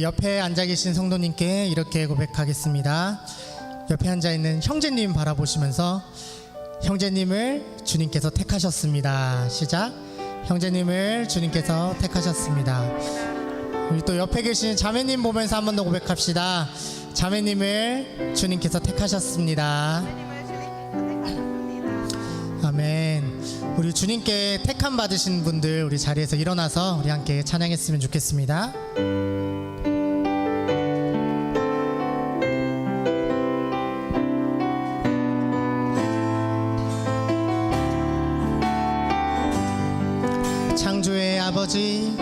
옆에 앉아 계신 성도님께 이렇게 고백하겠습니다. 옆에 앉아 있는 형제님 바라보시면서 형제님을 주님께서 택하셨습니다. 시작. 형제님을 주님께서 택하셨습니다. 우리 또 옆에 계신 자매님 보면서 한 번 더 고백합시다. 자매님을 주님께서 택하셨습니다. 아멘. 우리 주님께 택함 받으신 분들 우리 자리에서 일어나서 우리 함께 찬양했으면 좋겠습니다. 창조의 아버지,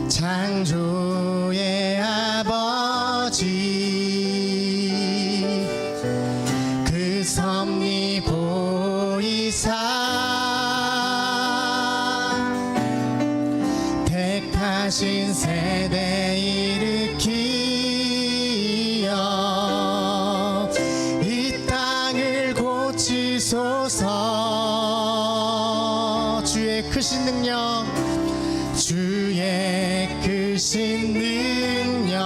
창조의 아버지, 그 섭리 보이사 택하신 세대 일으키어 이 땅을 고치소서. 주의 크신 능력, 주의 크신 능력,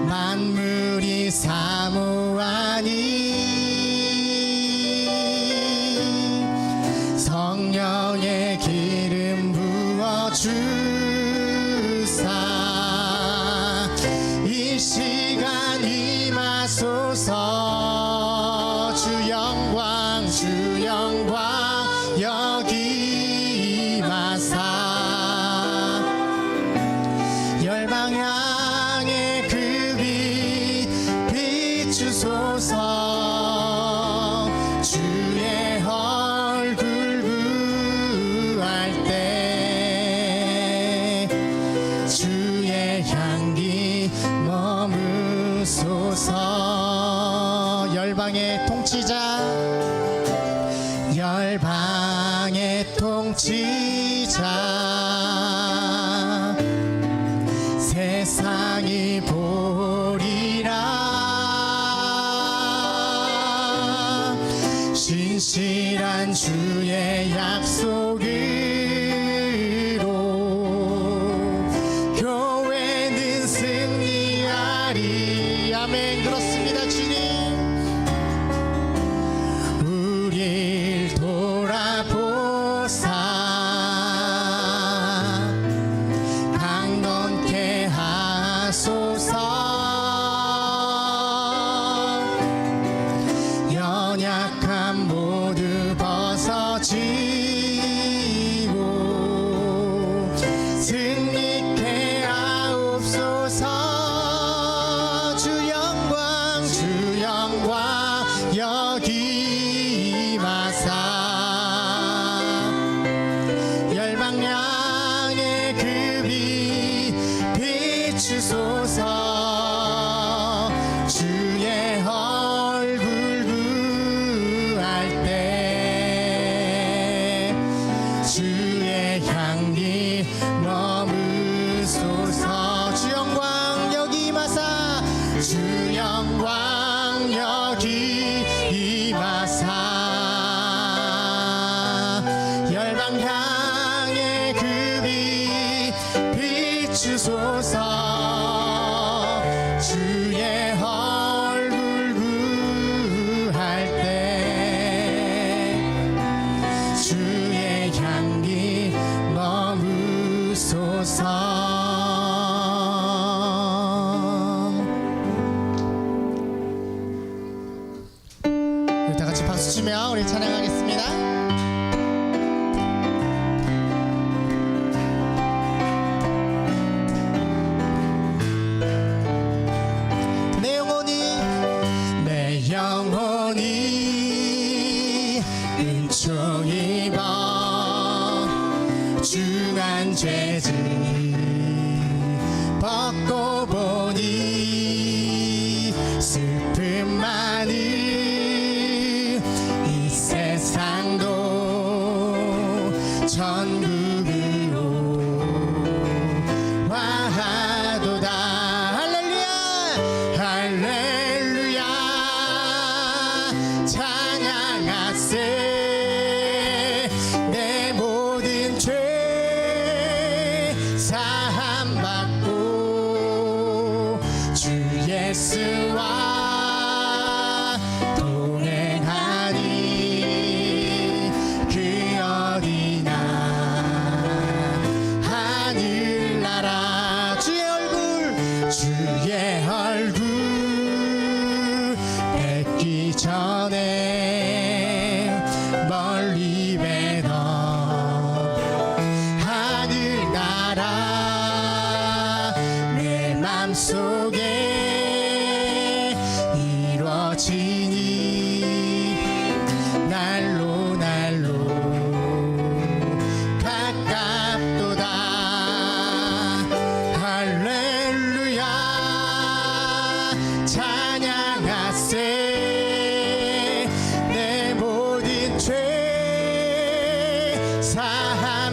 만물이 사모하니 성령의 기름 부어 주사 이 시간 임하소서. 주 영광, 주 영광 여기 임하사 열방 향해 그 빛 비추소서. 주의 얼굴 구할 때 주의 향기 머무소서. 열방의 통치자, 열방의 통치자, 세상이 보리라. 신실한 주의 약속으로 교회는 승리하리. 아멘. 그렇습니다. 주님 우릴 돌아보사 강건케 하소서. 연약함 모두 벗어지고 승리케 하옵소서. 주 영광, 주 영광 여기 임하사 열방 향해 그 빛 비추소서. 주의 얼굴 구할 때 주의 향기 머무소서. 주 영광 여기 임하사, 주 영광 여기 임하사 열방 향해 그 빛 비추소서. 주의 얼굴 구할 때 주의 향기 머무소서. 우리 다 같이 박수 치며 우리 찬양하겠습니다. 내 영혼이 은총 입어 중한 죄질 벗고 보니 슬픔 많은 이 세상도 천국으로 와도다. 할렐루야, 할렐루야, 찬양하세. 내 모든 죄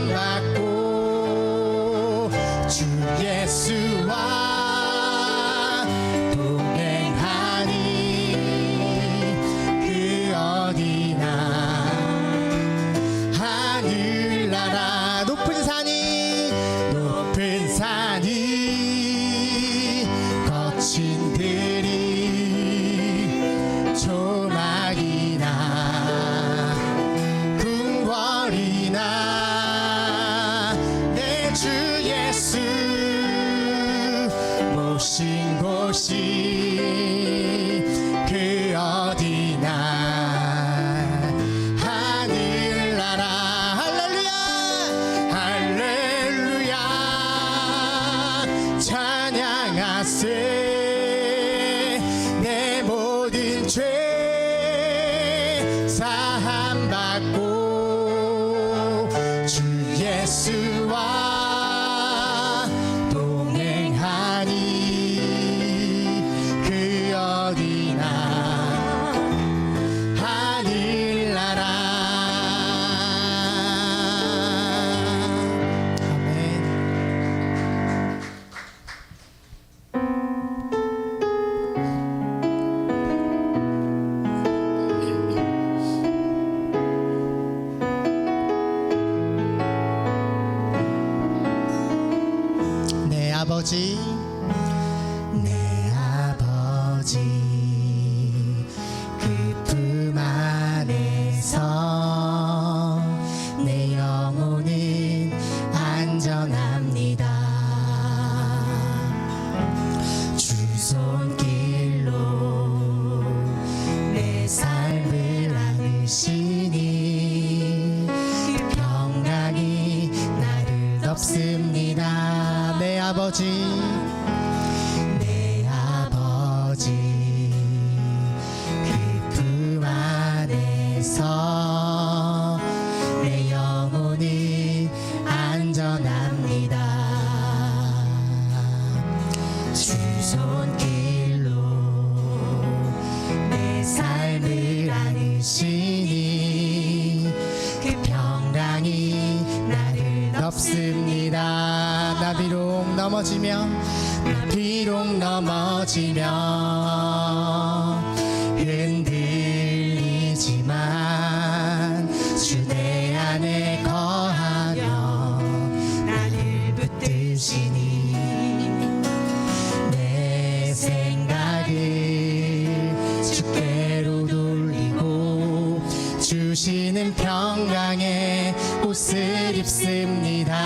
받고 주 예수와 동행하니 그 어디나 하늘나라 높은 산이 거친 들이 조막이나 궁궐이나 내 주 예수 모신 곳이 그 어디나 하늘나라 할렐루야 할렐루야 찬양하세 내 모든 죄 사함받고 주 예수와 동행하니 그 어디나 하늘나라 아멘. 내 아버지 내 아버지 그 품 안에서 내 영혼은 안전합니다 주 손길로 내 삶을 안으시니 그 평강이 나를 덮습니다 내 아버지 내 아버지 그 품 안에서 내 영혼이 안전합니다 주 손길로 내 삶을 안으시니 그 평강이 나를 덮습니다 나 비록 넘어지며 흔들리지만 주 내 안에 거하며 나를 붙드시니 내 생각을 주께로 돌리고 주시는 평강의 옷을 입습니다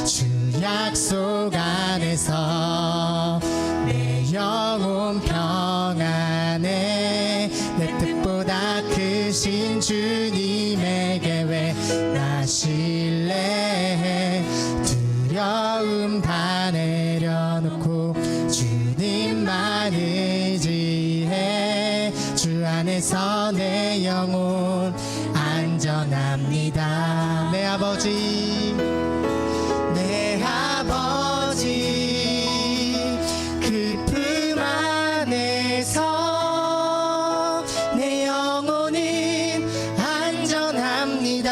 주 약속 안에서 내 영혼 평안해 내 뜻보다 크신 주님의 계획 나 신뢰해 두려움 다 내려놓고 주님만 의지해 주 안에서 내 영혼 안전합니다 내 아버지 내 아버지 그 품 안에서 내 영혼은 안전합니다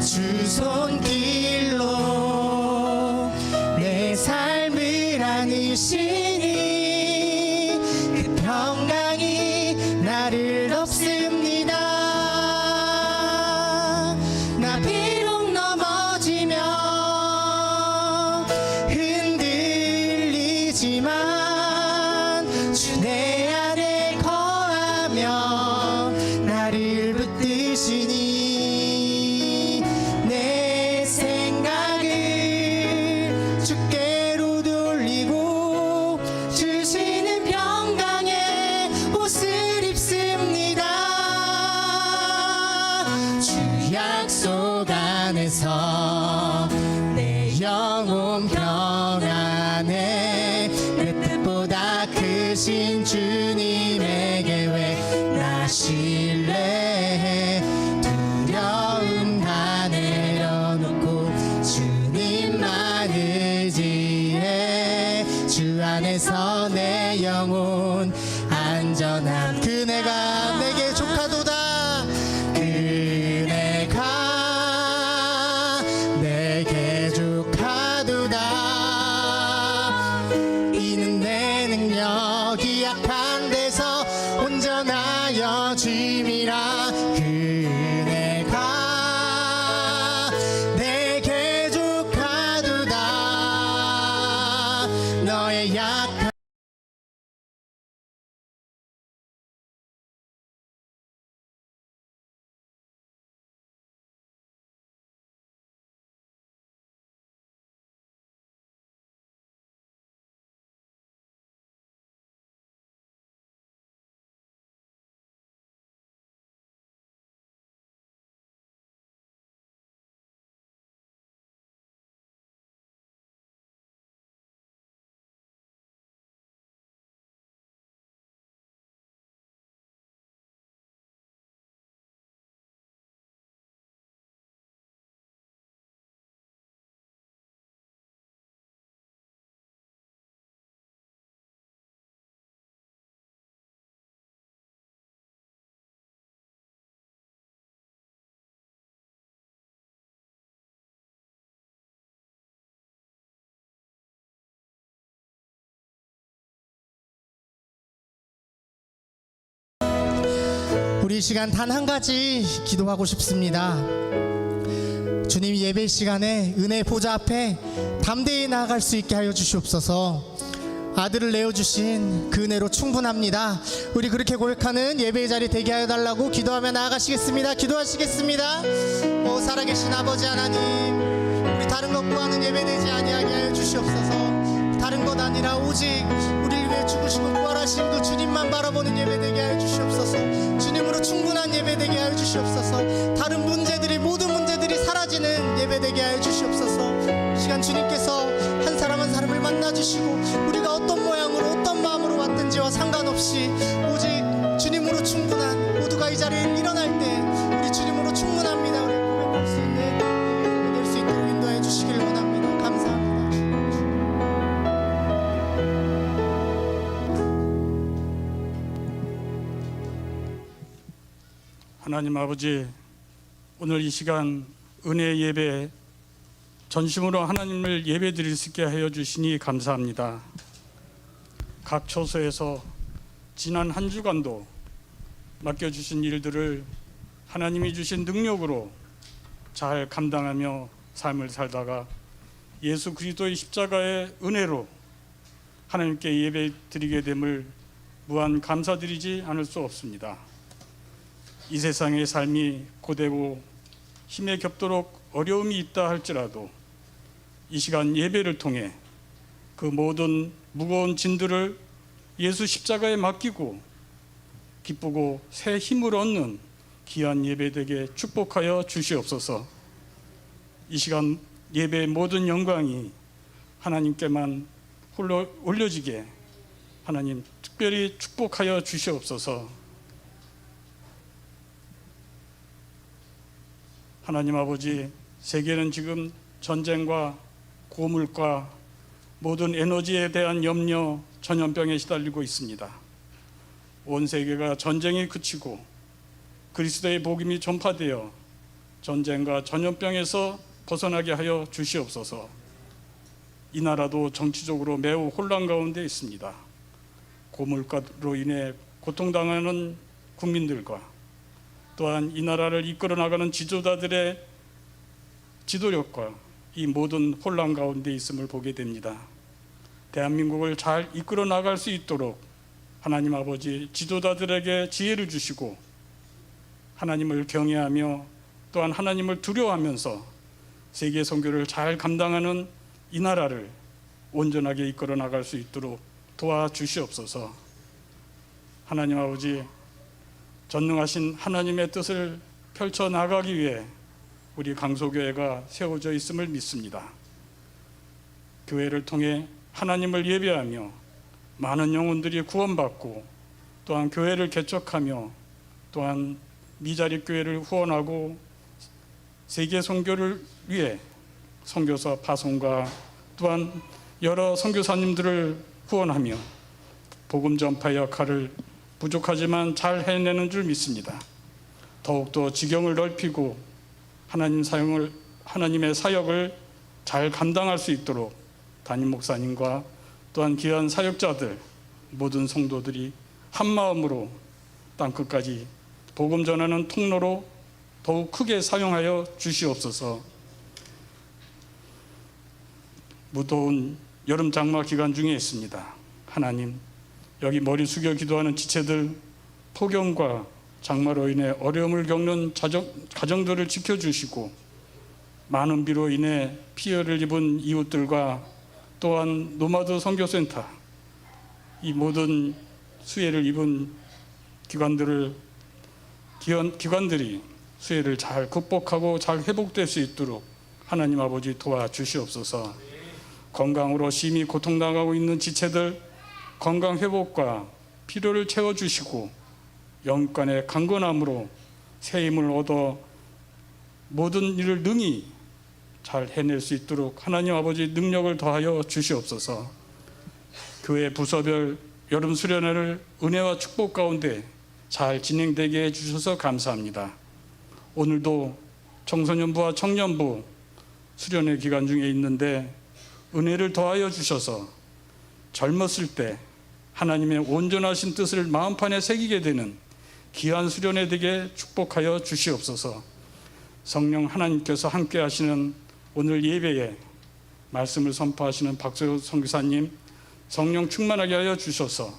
주 손길로 내 삶을 안으시니 그 평강이 나를 덮습니다 나 비록 넘어지며 흔들리지만 주 내 안에 거하며 나를 붙드시니 내 생각을 주께로 돌리고 주시는 평강의 옷을 입습니다 주 약속 안에서 내 영혼 평안해 내 뜻보다 크신 주님의 계획 나 신뢰해 두려움 다 내려놓고 주님만 의지해 주 안에서 내 영혼 안전함 그네가 내게 조카도다 주심이라 그 은혜가 내게 족하도다. 너의 약한 우리 시간 단 한 가지 기도하고 싶습니다. 주님 예배 시간에 은혜 보좌 앞에 담대히 나아갈 수 있게 하여 주시옵소서. 아들을 내어주신 그 은혜로 충분합니다. 우리 그렇게 고백하는 예배의 자리 되게 하여 달라고 기도하며 나아가시겠습니다. 기도하시겠습니다. 오 살아계신 아버지 하나님, 우리 다른 것 구하는 예배 되지 아니하게 하여 주시옵소서. 다른 것 아니라 오직 우리를 위해 죽으시고 부활하신 그 주님만 바라보는 예배 되게 하여 주시옵소서. 주님으로 충분한 예배 되게 하여 주시옵소서. 다른 문제들이 모든 문제들이 사라지는 예배 되게 하여 주시옵소서. 시간 주님께서 한 사람 한 사람을 만나주시고 우리가 어떤 모양으로 어떤 마음으로 왔든지와 상관없이 오직 주님으로 충분한, 모두가 이 자리에 일어날 때 우리 주님으로 충분합니다. 우리 고백할 수 있는 예배 될 수 있도록 인도해 주시길 원합니다. 감사합니다. 하나님 아버지, 오늘 이 시간 은혜 예배 전심으로 하나님을 예배 드릴 수 있게 하여 주시니 감사합니다. 각 처소에서 지난 한 주간도 맡겨주신 일들을 하나님이 주신 능력으로 잘 감당하며 삶을 살다가 예수 그리스도의 십자가의 은혜로 하나님께 예배 드리게 됨을 무한 감사드리지 않을 수 없습니다. 이 세상의 삶이 고되고 힘에 겹도록 어려움이 있다 할지라도 이 시간 예배를 통해 그 모든 무거운 짐들을 예수 십자가에 맡기고 기쁘고 새 힘을 얻는 귀한 예배 되게 축복하여 주시옵소서. 이 시간 예배의 모든 영광이 하나님께만 홀로 올려지게 하나님 특별히 축복하여 주시옵소서. 하나님 아버지, 세계는 지금 전쟁과 고물과 모든 에너지에 대한 염려, 전염병에 시달리고 있습니다. 온 세계가 전쟁이 그치고 그리스도의 복음이 전파되어 전쟁과 전염병에서 벗어나게 하여 주시옵소서. 이 나라도 정치적으로 매우 혼란 가운데 있습니다. 고물가로 인해 고통당하는 국민들과 또한 이 나라를 이끌어 나가는 지도자들의 지도력과 이 모든 혼란 가운데 있음을 보게 됩니다. 대한민국을 잘 이끌어 나갈 수 있도록 하나님 아버지 지도자들에게 지혜를 주시고 하나님을 경외하며 또한 하나님을 두려워하면서 세계 선교를 잘 감당하는 이 나라를 온전하게 이끌어 나갈 수 있도록 도와주시옵소서. 하나님 아버지, 전능하신 하나님의 뜻을 펼쳐 나가기 위해 우리 강소교회가 세워져 있음을 믿습니다. 교회를 통해 하나님을 예배하며 많은 영혼들이 구원받고 또한 교회를 개척하며 또한 미자립 교회를 후원하고 세계 선교를 위해 선교사 파송과 또한 여러 선교사님들을 후원하며 복음 전파 역할을 부족하지만 잘 해내는 줄 믿습니다. 더욱더 지경을 넓히고 하나님의 사역을 잘 감당할 수 있도록 담임 목사님과 또한 귀한 사역자들 모든 성도들이 한 마음으로 땅끝까지 복음 전하는 통로로 더욱 크게 사용하여 주시옵소서. 무더운 여름 장마 기간 중에 있습니다. 하나님, 여기 머리 숙여 기도하는 지체들, 폭염과 장마로 인해 어려움을 겪는 가정들을 지켜주시고, 많은 비로 인해 피해를 입은 이웃들과 또한 노마드 선교센터, 이 모든 수해를 입은 기관들이 수해를 잘 극복하고 잘 회복될 수 있도록 하나님 아버지 도와주시옵소서. 건강으로 심히 고통당하고 있는 지체들 건강 회복과 필요를 채워주시고, 영간의 강건함으로 새 힘을 얻어 모든 일을 능히 잘 해낼 수 있도록 하나님 아버지 능력을 더하여 주시옵소서. 교회 부서별 여름 수련회를 은혜와 축복 가운데 잘 진행되게 해주셔서 감사합니다. 오늘도 청소년부와 청년부 수련회 기간 중에 있는데 은혜를 더하여 주셔서 젊었을 때 하나님의 온전하신 뜻을 마음판에 새기게 되는 귀한 수련회 되게 축복하여 주시옵소서. 성령 하나님께서 함께 하시는 오늘 예배에 말씀을 선포하시는 박세호 선교사님, 성령 충만하게 하여 주셔서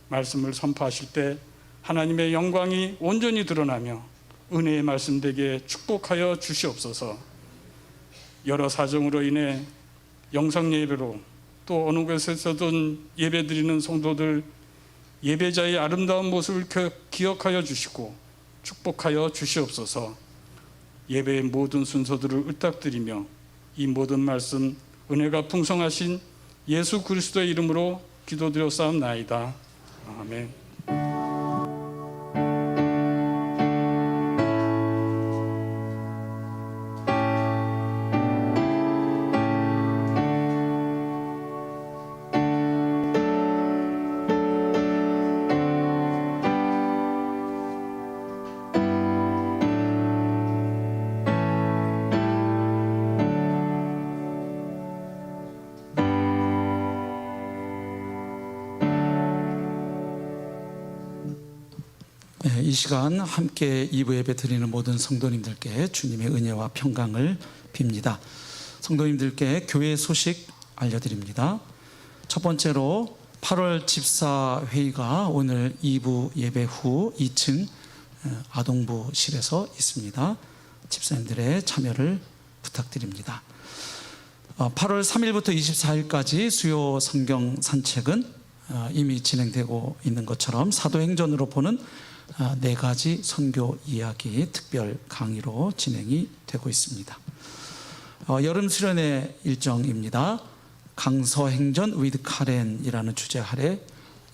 말씀을 선포하실 때 하나님의 영광이 온전히 드러나며 은혜의 말씀 되게 축복하여 주시옵소서. 여러 사정으로 인해 영상 예배로 또 어느 곳에서든 예배 드리는 성도들 예배자의 아름다운 모습을 기억하여 주시고 축복하여 주시옵소서. 예배의 모든 순서들을 의탁드리며 이 모든 말씀 은혜가 풍성하신 예수 그리스도의 이름으로 기도드렸사옵나이다. 아멘. 이 시간 함께 2부 예배 드리는 모든 성도님들께 주님의 은혜와 평강을 빕니다. 성도님들께 교회 소식 알려드립니다. 첫 번째로 8월 집사회의가 오늘 2부 예배 후 2층 아동부실에서 있습니다. 집사님들의 참여를 부탁드립니다. 8월 3일부터 24일까지 수요 성경 산책은 이미 진행되고 있는 것처럼 사도행전으로 보는 4가지 선교 이야기 특별 강의로 진행이 되고 있습니다. 여름 수련회 일정입니다. 강서행전 with 카렌이라는 주제 아래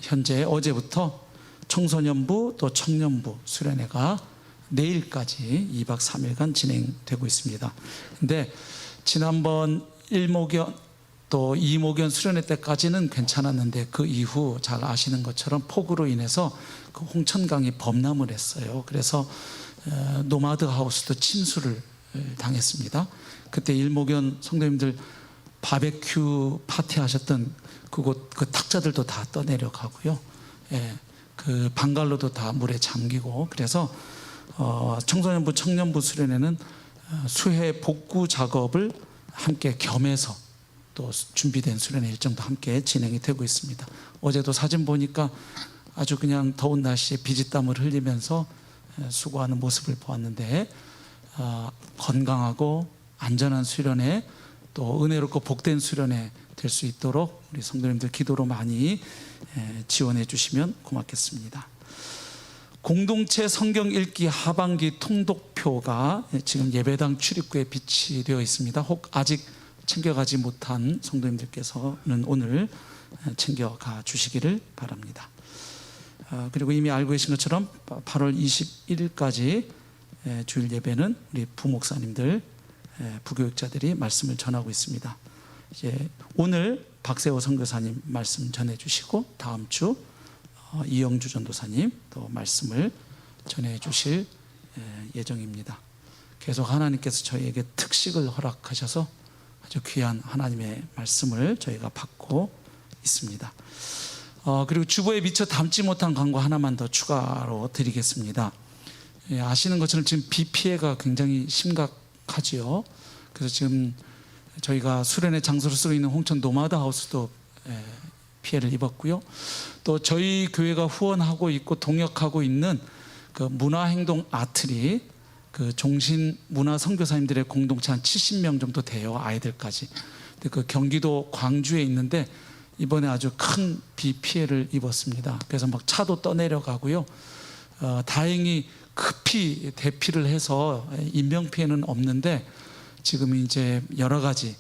현재 어제부터 청소년부 또 청년부 수련회가 내일까지 2박 3일간 진행되고 있습니다. 근데 지난번 1목연 또 2목연 수련회 때까지는 괜찮았는데 그 이후 잘 아시는 것처럼 폭우로 인해서 그 홍천강이 범람을 했어요. 그래서 노마드 하우스도 침수를 당했습니다. 그때 1목연 성도님들 바베큐 파티 하셨던 그곳 그 탁자들도 다 떠내려가고요. 그 방갈로도 다 물에 잠기고, 그래서 청소년부 청년부 수련회는 수해 복구 작업을 함께 겸해서 또 준비된 수련회 일정도 함께 진행이 되고 있습니다. 어제도 사진 보니까 아주 그냥 더운 날씨에 비지땀을 흘리면서 수고하는 모습을 보았는데, 건강하고 안전한 수련회 또 은혜롭고 복된 수련회 될 수 있도록 우리 성도님들 기도로 많이 지원해 주시면 고맙겠습니다. 공동체 성경 읽기 하반기 통독표가 지금 예배당 출입구에 비치되어 있습니다. 혹 아직 챙겨가지 못한 성도님들께서는 오늘 챙겨가 주시기를 바랍니다. 그리고 이미 알고 계신 것처럼 8월 21일까지 주일 예배는 우리 부목사님들, 부교육자들이 말씀을 전하고 있습니다. 이제 오늘 박세호 선교사님 말씀 전해주시고 다음 주 이영주 전도사님 또 말씀을 전해주실 예정입니다. 계속 하나님께서 저희에게 특식을 허락하셔서 아주 귀한 하나님의 말씀을 저희가 받고 있습니다. 그리고 주보에 미처 담지 못한 광고 하나만 더 추가로 드리겠습니다. 아시는 것처럼 지금 비 피해가 굉장히 심각하지요. 그래서 지금 저희가 수련의 장소로 쓰고 있는 홍천 노마드 하우스도 피해를 입었고요. 또 저희 교회가 후원하고 있고 동역하고 있는 그 문화행동 아트리 그 종신 문화 선교사님들의 공동체 한 70명 정도 돼요. 아이들까지. 근데 그 경기도 광주에 있는데 이번에 아주 큰 비 피해를 입었습니다. 그래서 막 차도 떠내려가고요. 다행히 급히 대피를 해서 인명 피해는 없는데 지금 이제 여러 가지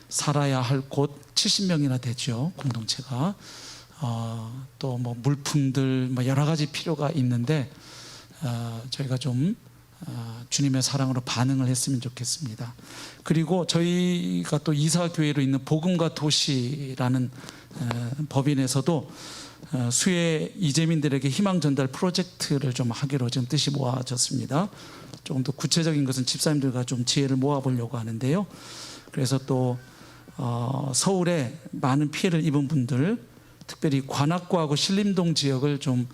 살아야 할 곳 70명이나 되죠. 공동체가 또 뭐 물품들 뭐 여러 가지 필요가 있는데 저희가 좀 주님의 사랑으로 반응을 했으면 좋겠습니다. 그리고 저희가 또 이사교회로 있는 복음과 도시라는 법인에서도 수해 이재민들에게 희망 전달 프로젝트를 좀 하기로 지금 뜻이 모아졌습니다. 조금 더 구체적인 것은 집사님들과 좀 지혜를 모아보려고 하는데요. 그래서 또 서울에 많은 피해를 입은 분들, 특별히 관악구하고 신림동 지역을 좀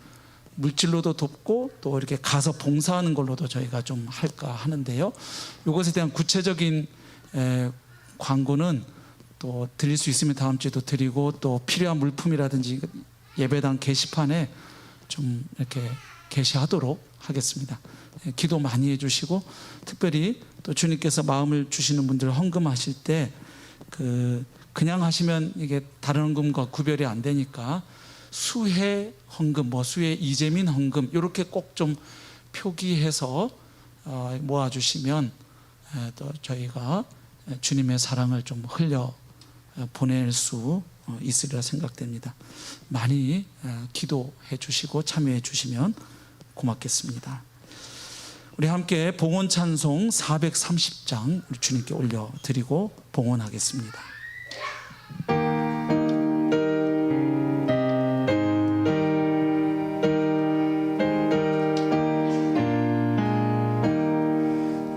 물질로도 돕고 또 이렇게 가서 봉사하는 걸로도 저희가 좀 할까 하는데요. 이것에 대한 구체적인 광고는 또 드릴 수 있으면 다음 주에도 드리고 또 필요한 물품이라든지 예배당 게시판에 좀 이렇게 게시하도록 하겠습니다. 기도 많이 해주시고 특별히 또 주님께서 마음을 주시는 분들 헌금하실 때 그냥 하시면 이게 다른 헌금과 구별이 안 되니까 수해 헌금, 뭐 수해 이재민 헌금 이렇게 꼭 좀 표기해서 모아주시면 또 저희가 주님의 사랑을 좀 흘려 보낼 수 있으리라 생각됩니다. 많이 기도해 주시고 참여해 주시면 고맙겠습니다. 우리 함께 봉헌 찬송 430장 우리 주님께 올려드리고 봉헌하겠습니다.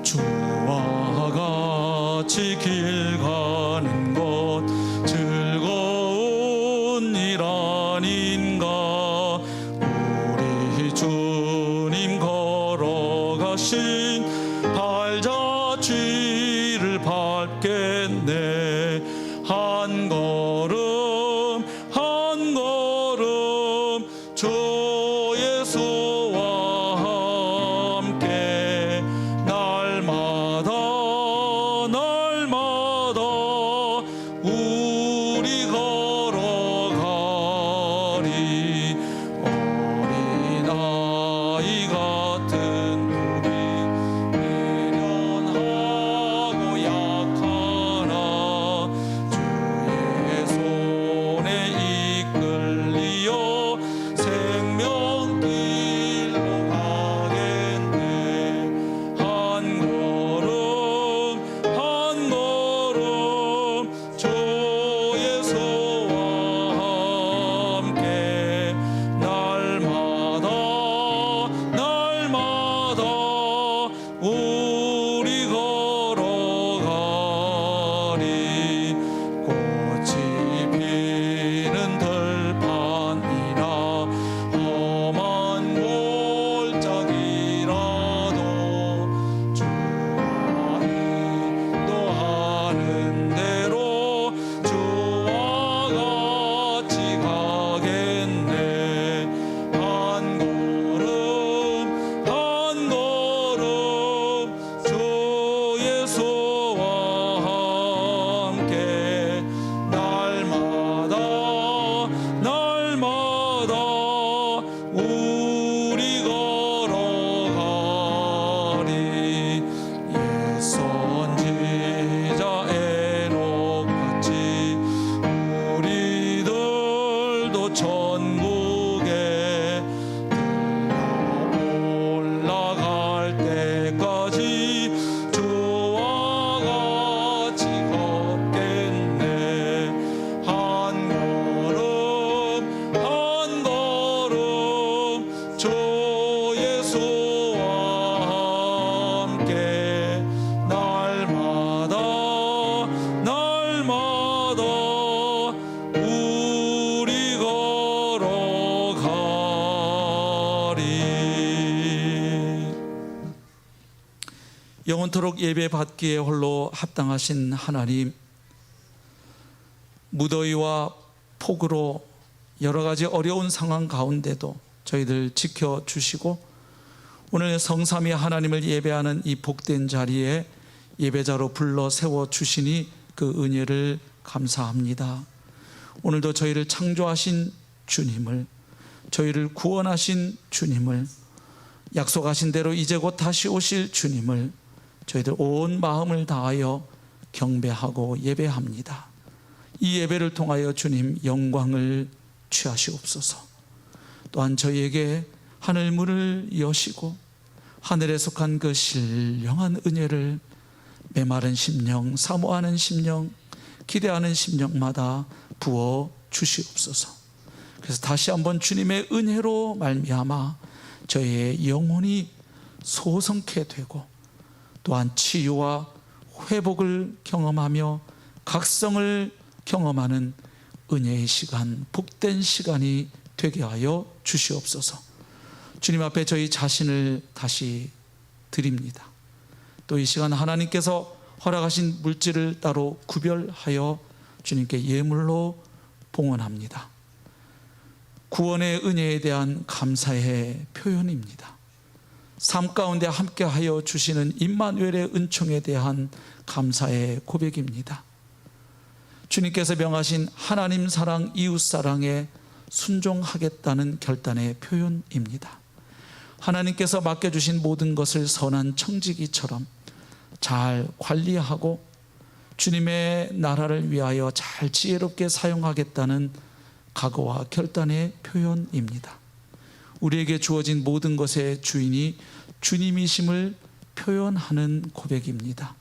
주와 같이 길 가는 것 즐거운 일 아닌가. 우리 주님 걸어가신 발자취를 밟겠네. 한 걸음 한 걸음 주 예수와 함께 날마다 날마다 우리 걸어가리. 어린아이 같은 우리 미련하고 약하나 영원토록 예배 받기에 홀로 합당하신 하나님, 무더위와 폭우로 여러 가지 어려운 상황 가운데도 저희들 지켜주시고 오늘 성삼위 하나님을 예배하는 이 복된 자리에 예배자로 불러 세워주시니 그 은혜를 감사합니다. 오늘도 저희를 창조하신 주님을, 저희를 구원하신 주님을, 약속하신 대로 이제 곧 다시 오실 주님을 저희들 온 마음을 다하여 경배하고 예배합니다. 이 예배를 통하여 주님 영광을 취하시옵소서. 또한 저희에게 하늘 문을 여시고 하늘에 속한 그 신령한 은혜를 메마른 심령, 사모하는 심령, 기대하는 심령마다 부어 주시옵소서. 그래서 다시 한번 주님의 은혜로 말미암아 저희의 영혼이 소성케 되고 또한 치유와 회복을 경험하며 각성을 경험하는 은혜의 시간, 복된 시간이 되게 하여 주시옵소서. 주님 앞에 저희 자신을 다시 드립니다. 또 이 시간 하나님께서 허락하신 물질을 따로 구별하여 주님께 예물로 봉헌합니다. 구원의 은혜에 대한 감사의 표현입니다. 삶 가운데 함께하여 주시는 임마누엘의 은총에 대한 감사의 고백입니다. 주님께서 명하신 하나님 사랑, 이웃 사랑에 순종하겠다는 결단의 표현입니다. 하나님께서 맡겨주신 모든 것을 선한 청지기처럼 잘 관리하고 주님의 나라를 위하여 잘 지혜롭게 사용하겠다는 각오와 결단의 표현입니다. 우리에게 주어진 모든 것의 주인이 주님이심을 표현하는 고백입니다.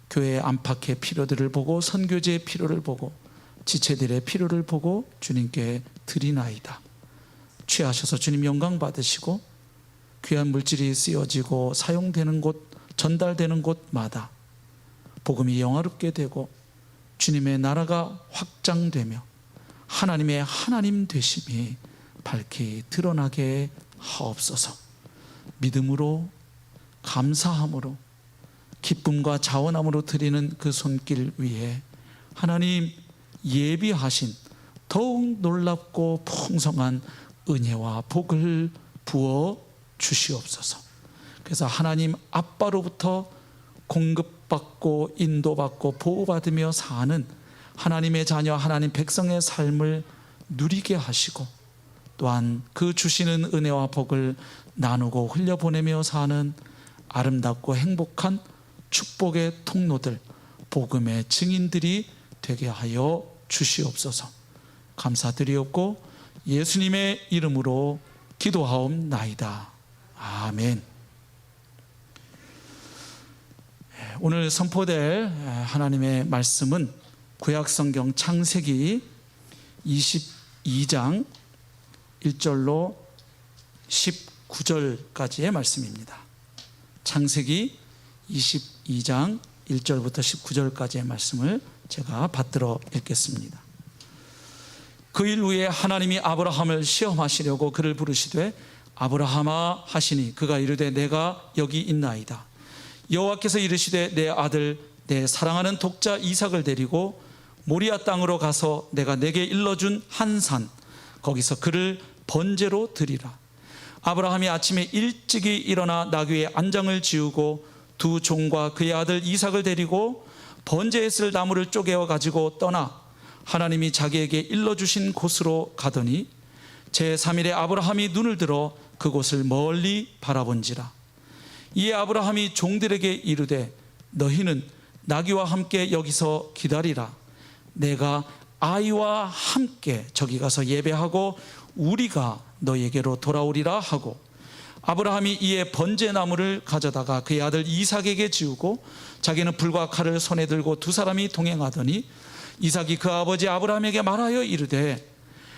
교회의 안팎의 필요들을 보고 선교지의 필요를 보고 지체들의 필요를 보고 주님께 드리나이다. 취하셔서 주님 영광 받으시고 귀한 물질이 쓰여지고 사용되는 곳, 전달되는 곳마다 복음이 영화롭게 되고 주님의 나라가 확장되며 하나님의 하나님 되심이 밝히 드러나게 하옵소서. 믿음으로, 감사함으로, 기쁨과 자원함으로 드리는 그 손길 위에 하나님 예비하신 더욱 놀랍고 풍성한 은혜와 복을 부어 주시옵소서. 그래서 하나님 아빠로부터 공급받고 인도받고 보호받으며 사는 하나님의 자녀, 하나님 백성의 삶을 누리게 하시고 또한 그 주시는 은혜와 복을 나누고 흘려보내며 사는 아름답고 행복한 축복의 통로들, 복음의 증인들이 되게 하여 주시옵소서. 감사드리옵고 예수님의 이름으로 기도하옵나이다. 아멘. 오늘 선포될 하나님의 말씀은 구약성경 창세기 22장 1절로 19절까지의 말씀입니다. 창세기 22장 1절부터 19절까지의 말씀을 제가 받들어 읽겠습니다. 그 일 후에 하나님이 아브라함을 시험하시려고 그를 부르시되 아브라함아 하시니 그가 이르되 내가 여기 있나이다. 여호와께서 이르시되 내 아들 내 사랑하는 독자 이삭을 데리고 모리아 땅으로 가서 내가 내게 일러준 한 산 거기서 그를 번제로 드리라. 아브라함이 아침에 일찍이 일어나 나귀의 안장을 지우고 두 종과 그의 아들 이삭을 데리고 번제에 쓸 나무를 쪼개어 가지고 떠나 하나님이 자기에게 일러주신 곳으로 가더니 제3일에 아브라함이 눈을 들어 그곳을 멀리 바라본지라. 이에 아브라함이 종들에게 이르되 너희는 나귀와 함께 여기서 기다리라. 내가 아이와 함께 저기 가서 예배하고 우리가 너에게로 돌아오리라 하고 아브라함이 이에 번제나무를 가져다가 그의 아들 이삭에게 지우고 자기는 불과 칼을 손에 들고 두 사람이 동행하더니 이삭이 그 아버지 아브라함에게 말하여 이르되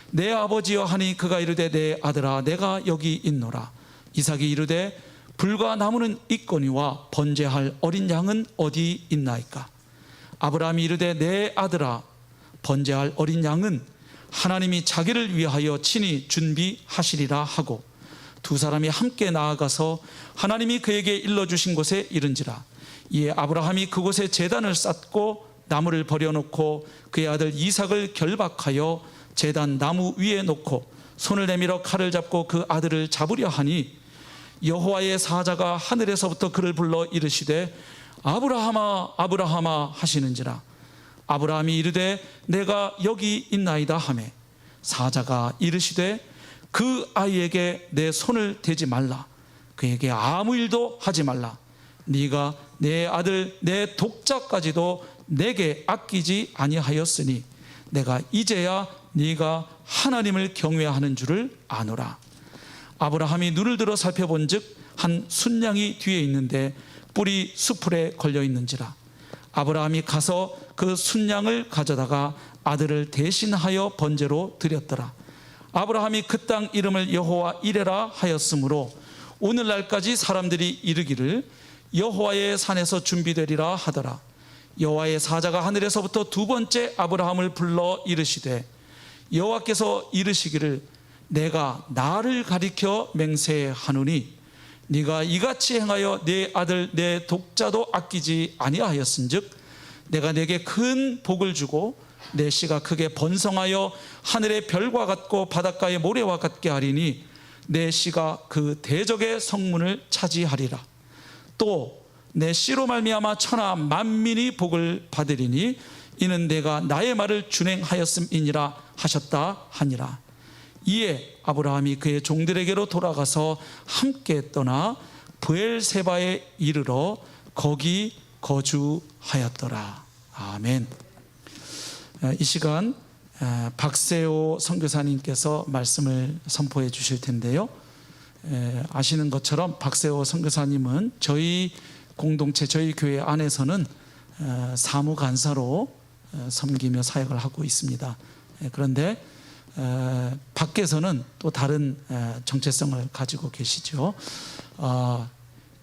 내 아버지여 하니 그가 이르되 내 아들아 내가 여기 있노라. 이삭이 이르되 불과 나무는 있거니와 번제할 어린 양은 어디 있나이까. 아브라함이 이르되 내 아들아 번제할 어린 양은 하나님이 자기를 위하여 친히 준비하시리라 하고 두 사람이 함께 나아가서 하나님이 그에게 일러주신 곳에 이른지라. 이에 아브라함이 그곳에 제단을 쌓고 나무를 버려놓고 그의 아들 이삭을 결박하여 제단 나무 위에 놓고 손을 내밀어 칼을 잡고 그 아들을 잡으려 하니 여호와의 사자가 하늘에서부터 그를 불러 이르시되 아브라함아 아브라함아 하시는지라. 아브라함이 이르되 내가 여기 있나이다 하매 사자가 이르시되 그 아이에게 내 손을 대지 말라. 그에게 아무 일도 하지 말라. 네가 내 아들 내 독자까지도 내게 아끼지 아니하였으니 내가 이제야 네가 하나님을 경외하는 줄을 아노라. 아브라함이 눈을 들어 살펴본즉 한 순양이 뒤에 있는데 뿔이 수풀에 걸려 있는지라. 아브라함이 가서 그 순양을 가져다가 아들을 대신하여 번제로 드렸더라. 아브라함이 그 땅 이름을 여호와 이레라 하였으므로 오늘날까지 사람들이 이르기를 여호와의 산에서 준비되리라 하더라. 여호와의 사자가 하늘에서부터 두 번째 아브라함을 불러 이르시되 여호와께서 이르시기를 내가 나를 가리켜 맹세하노니 네가 이같이 행하여 네 아들 내 독자도 아끼지 아니하였은즉 내가 내게 큰 복을 주고 내 씨가 크게 번성하여 하늘의 별과 같고 바닷가의 모래와 같게 하리니 내 씨가 그 대적의 성문을 차지하리라. 또 내 씨로 말미암아 천하 만민이 복을 받으리니 이는 내가 나의 말을 준행하였음이니라 하셨다 하니라. 이에 아브라함이 그의 종들에게로 돌아가서 함께 떠나 브엘세바에 이르러 거기 거주하였더라. 아멘. 이 시간 박세호 선교사님께서 말씀을 선포해 주실 텐데요. 아시는 것처럼 박세호 선교사님은 저희 공동체, 저희 교회 안에서는 사무간사로 섬기며 사역을 하고 있습니다. 그런데 밖에서는 또 다른 정체성을 가지고 계시죠.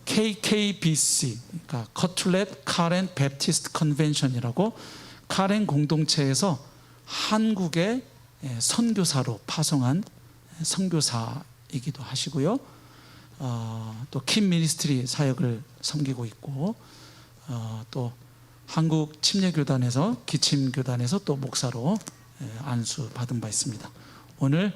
KKBC, 그러니까 커툴렛 카렌 베프티스트 컨벤션이라고 카렌 공동체에서 한국의 선교사로 파송한 선교사이기도 하시고요. 또 킴 미니스트리 사역을 섬기고 있고 또 한국 침례교단에서 기침교단에서 또 목사로 안수 받은 바 있습니다. 오늘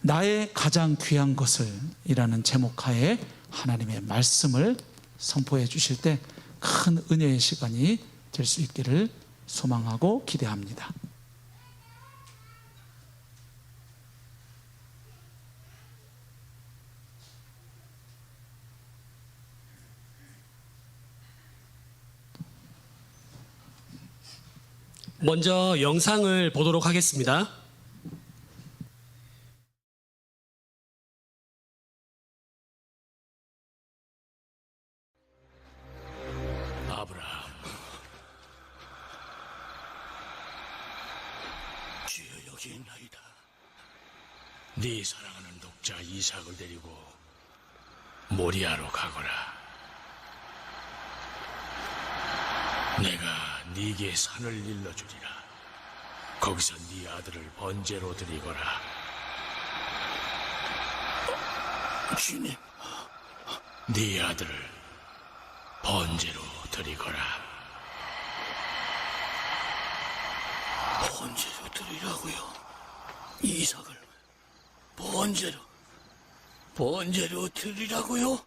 나의 가장 귀한 것을 이라는 제목하에 하나님의 말씀을 선포해 주실 때 큰 은혜의 시간이 될 수 있기를 소망하고 기대합니다. 먼저 영상을 보도록 하겠습니다. 아브라함, 주여 여기 있나이다. 네 사랑하는 독자 이삭을 데리고 모리아로 가거라. 내가 네게 산을 일러주리라. 거기서 네 아들을 번제로 드리거라. 주님, 네 아들을 번제로 드리거라. 번제로 드리라고요? 이삭을 번제로 드리라고요?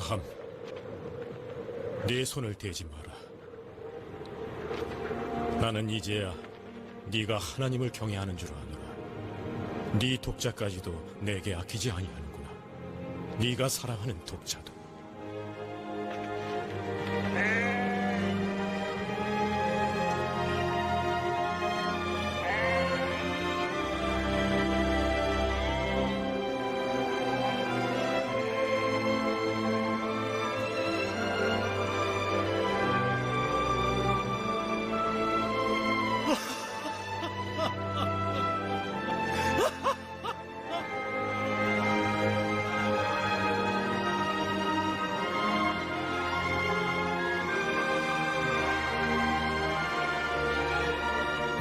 아브라함, 네 손을 대지 마라. 나는 이제야 네가 하나님을 경외하는 줄 아노라. 네 독자까지도 내게 아끼지 아니하는구나. 네가 사랑하는 독자도.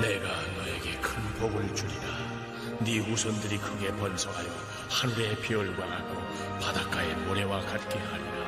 내가 너에게 큰 복을 주리라. 네 후손들이 크게 번성하여 하늘의 별과 같고 바닷가의 모래와 같게 하리라.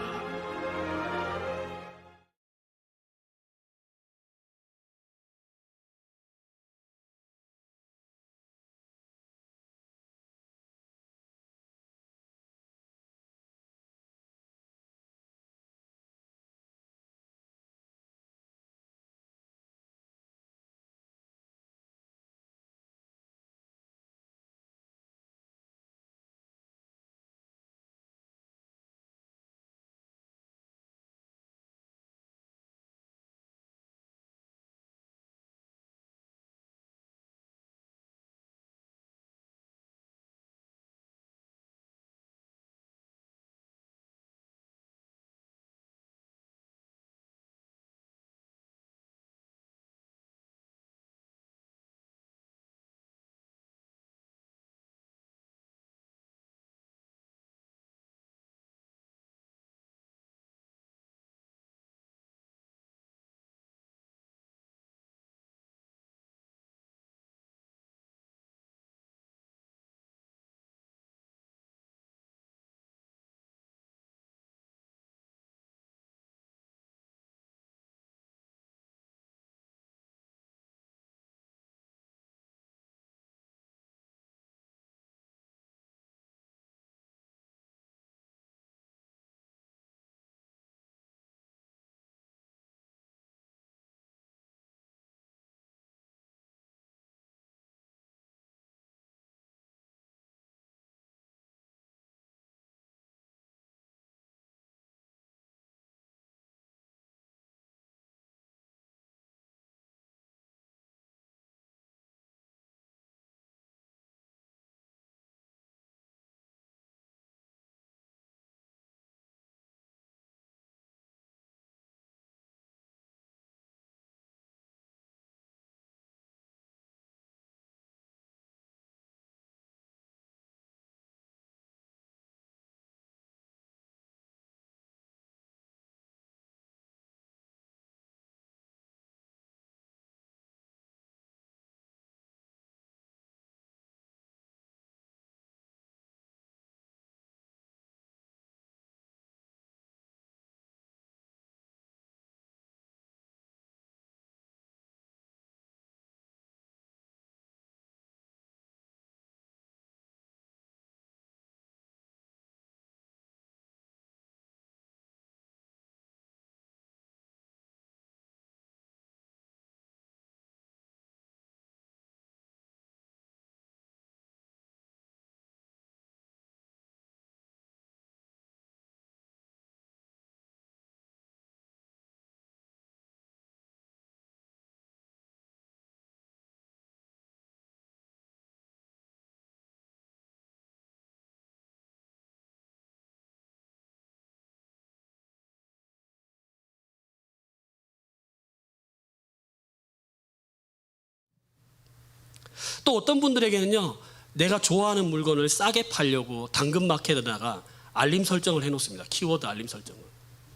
또 어떤 분들에게는요, 내가 좋아하는 물건을 싸게 팔려고 당근마켓에다가 알림 설정을 해놓습니다. 키워드 알림 설정을.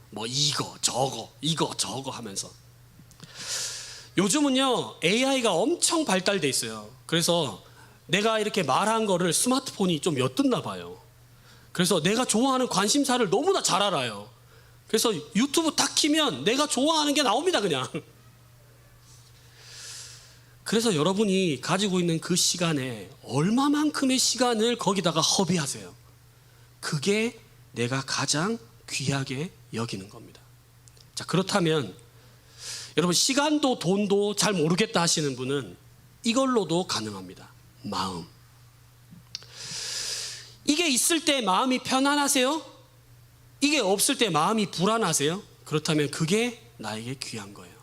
뭐 이거 저거 하면서. 요즘은요, AI가 엄청 발달돼 있어요. 그래서 내가 이렇게 말한 거를 스마트폰이 좀 엿듣나 봐요. 그래서 내가 좋아하는 관심사를 너무나 잘 알아요. 그래서 유튜브 딱 키면 내가 좋아하는 게 나옵니다, 그냥. 그래서 여러분이 가지고 있는 그 시간에 얼마만큼의 시간을 거기다가 허비하세요. 그게 내가 가장 귀하게 여기는 겁니다. 자, 그렇다면 여러분, 시간도 돈도 잘 모르겠다 하시는 분은 이걸로도 가능합니다. 마음. 이게 있을 때 마음이 편안하세요? 이게 없을 때 마음이 불안하세요? 그렇다면 그게 나에게 귀한 거예요.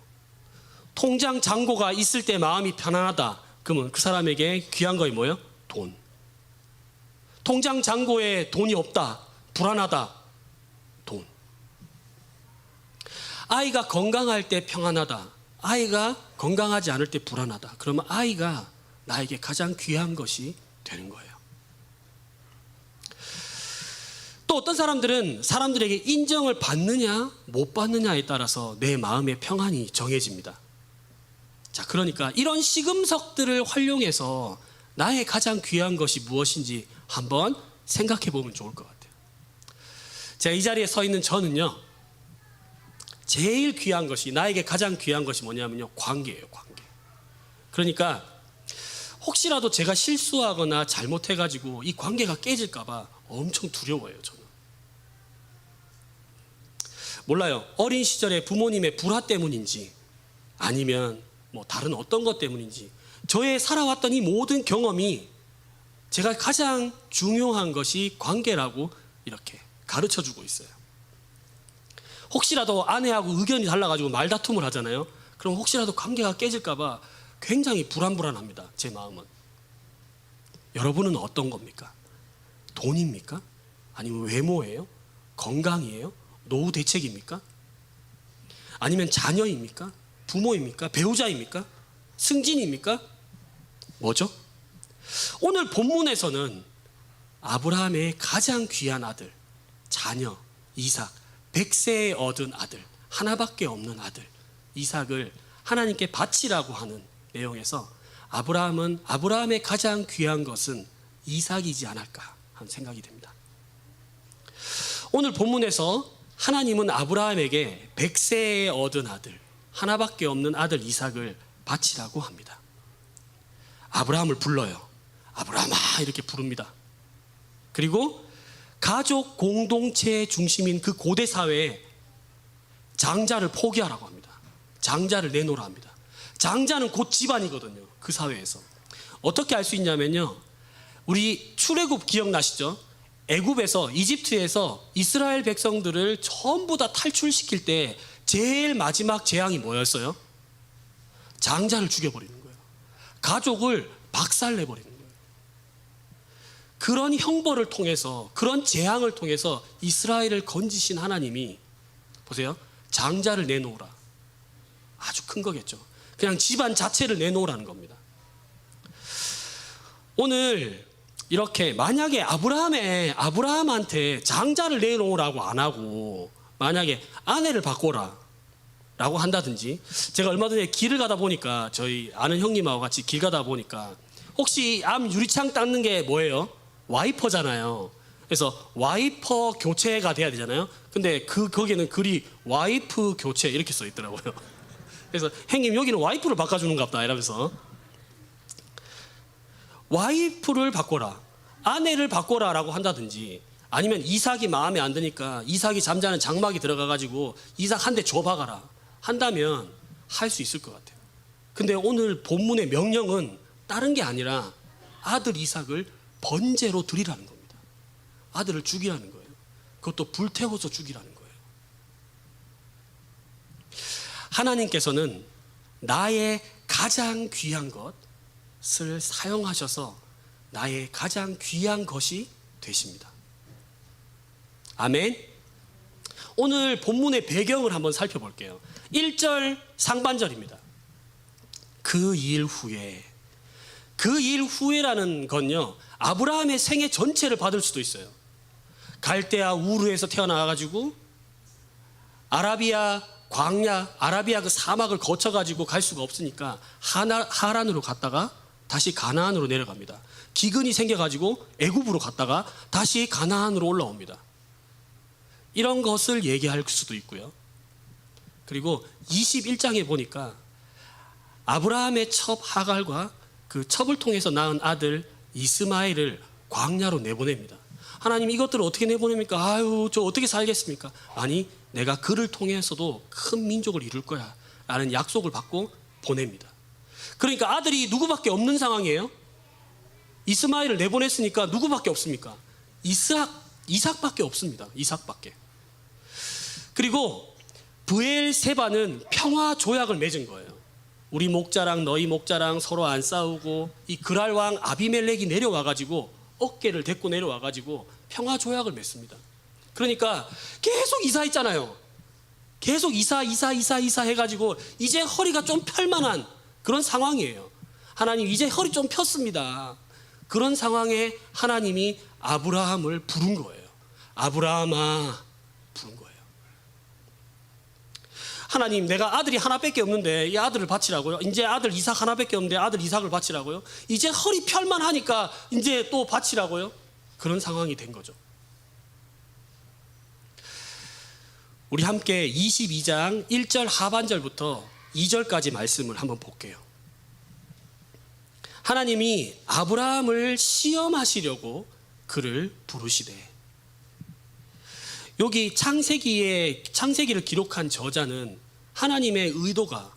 통장 잔고가 있을 때 마음이 편안하다. 그러면 그 사람에게 귀한 거이 뭐예요? 돈. 통장 잔고에 돈이 없다. 불안하다. 돈. 아이가 건강할 때 평안하다. 아이가 건강하지 않을 때 불안하다. 그러면 아이가 나에게 가장 귀한 것이 되는 거예요. 또 어떤 사람들은 사람들에게 인정을 받느냐 못 받느냐에 따라서 내 마음의 평안이 정해집니다. 자, 그러니까 이런 시금석들을 활용해서 나의 가장 귀한 것이 무엇인지 한번 생각해 보면 좋을 것 같아요. 제가 이 자리에 서 있는 저는요, 제일 귀한 것이, 나에게 가장 귀한 것이 뭐냐면요, 관계예요. 관계. 그러니까 혹시라도 제가 실수하거나 잘못해가지고 이 관계가 깨질까봐 엄청 두려워요. 저는 몰라요. 어린 시절에 부모님의 불화 때문인지 아니면 뭐 다른 어떤 것 때문인지 저의 살아왔던 이 모든 경험이 제가 가장 중요한 것이 관계라고 이렇게 가르쳐주고 있어요. 혹시라도 아내하고 의견이 달라가지고 말다툼을 하잖아요. 그럼 혹시라도 관계가 깨질까봐 굉장히 불안합니다. 제 마음은. 여러분은 어떤 겁니까? 돈입니까? 아니면 외모예요? 건강이에요? 노후 대책입니까? 아니면 자녀입니까? 부모입니까? 배우자입니까? 승진입니까? 뭐죠? 오늘 본문에서는 아브라함의 가장 귀한 아들, 자녀, 이삭, 100세에 얻은 아들, 하나밖에 없는 아들, 이삭을 하나님께 바치라고 하는 내용에서 아브라함의 가장 귀한 것은 이삭이지 않을까 하는 생각이 됩니다. 오늘 본문에서 하나님은 아브라함에게 100세에 얻은 아들, 하나밖에 없는 아들 이삭을 바치라고 합니다. 아브라함을 불러요. 아브라함아 이렇게 부릅니다. 그리고 가족 공동체 중심인 그 고대 사회에 장자를 포기하라고 합니다. 장자를 내놓으라 합니다. 장자는 곧 집안이거든요. 그 사회에서. 어떻게 알 수 있냐면요, 우리 출애굽 기억나시죠? 애굽에서, 이집트에서 이스라엘 백성들을 전부 다 탈출시킬 때 제일 마지막 재앙이 뭐였어요? 장자를 죽여버리는 거예요. 가족을 박살내버리는 거예요. 그런 형벌을 통해서, 그런 재앙을 통해서 이스라엘을 건지신 하나님이 보세요, 장자를 내놓으라. 아주 큰 거겠죠. 그냥 집안 자체를 내놓으라는 겁니다. 오늘 이렇게 만약에 아브라함한테 장자를 내놓으라고 안 하고 만약에 아내를 바꿔라 라고 한다든지, 제가 얼마 전에 길을 가다 보니까 저희 아는 형님하고 같이 길 가다 보니까 혹시 앞 유리창 닦는 게 뭐예요? 와이퍼잖아요. 그래서 와이퍼 교체가 돼야 되잖아요. 근데 거기에는 글이 와이프 교체 이렇게 써 있더라고요. 그래서 형님 여기는 와이프를 바꿔주는가 보다 이러면서, 와이프를 바꿔라, 아내를 바꿔라 라고 한다든지, 아니면 이삭이 마음에 안 드니까 이삭이 잠자는 장막이 들어가가지고 이삭 한 대 줘박아라 한다면 할 수 있을 것 같아요. 근데 오늘 본문의 명령은 다른 게 아니라 아들 이삭을 번제로 드리라는 겁니다. 아들을 죽이라는 거예요. 그것도 불태워서 죽이라는 거예요. 하나님께서는 나의 가장 귀한 것을 사용하셔서 나의 가장 귀한 것이 되십니다. 아멘. 오늘 본문의 배경을 한번 살펴볼게요. 1절 상반절입니다. 그 일 후에라는 건요, 아브라함의 생애 전체를 받을 수도 있어요. 갈대아 우르에서 태어나가지고 아라비아 광야, 아라비아 그 사막을 거쳐가지고 갈 수가 없으니까 하란으로 갔다가 다시 가나안으로 내려갑니다. 기근이 생겨가지고 애굽으로 갔다가 다시 가나안으로 올라옵니다. 이런 것을 얘기할 수도 있고요. 그리고 21장에 보니까 아브라함의 첩 하갈과 그 첩을 통해서 낳은 아들 이스마엘을 광야로 내보냅니다. 하나님 이것들을 어떻게 내보냅니까? 아유, 저 어떻게 살겠습니까? 아니, 내가 그를 통해서도 큰 민족을 이룰 거야 라는 약속을 받고 보냅니다. 그러니까 아들이 누구밖에 없는 상황이에요. 이스마엘을 내보냈으니까 누구밖에 없습니까? 이삭밖에 없습니다. 이삭밖에. 그리고 브엘세바는 평화 조약을 맺은 거예요. 우리 목자랑 너희 목자랑 서로 안 싸우고, 이 그랄 왕 아비멜렉이 내려와가지고 어깨를 대고 내려와가지고 평화 조약을 맺습니다. 그러니까 계속 이사했잖아요. 계속 이사 해가지고 이제 허리가 좀 펼만한 그런 상황이에요. 하나님 이제 허리 좀 폈습니다. 그런 상황에 하나님이 아브라함을 부른 거예요. 아브라함아, 부른 거예요. 하나님, 내가 아들이 하나밖에 없는데 이 아들을 바치라고요? 이제 아들 이삭 하나밖에 없는데 아들 이삭을 바치라고요? 이제 허리 펼만 하니까 이제 또 바치라고요? 그런 상황이 된 거죠. 우리 함께 22장 1절 하반절부터 2절까지 말씀을 한번 볼게요. 하나님이 아브라함을 시험하시려고 그를 부르시되, 여기 창세기를 기록한 저자는 하나님의 의도가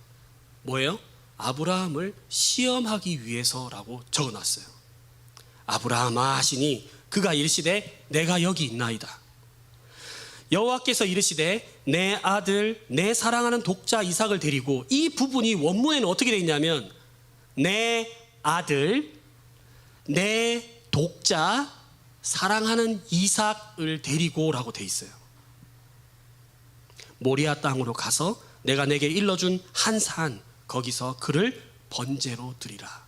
뭐예요? 아브라함을 시험하기 위해서라고 적어놨어요. 아브라함아 하시니 그가 이르시되 내가 여기 있나이다. 여호와께서 이르시되 내 아들 내 사랑하는 독자 이삭을 데리고, 이 부분이 원문에는 어떻게 되어 있냐면 내 아들 내 독자 사랑하는 이삭을 데리고라고 돼 있어요. 모리아 땅으로 가서 내가 내게 일러준 한 산, 거기서 그를 번제로 드리라.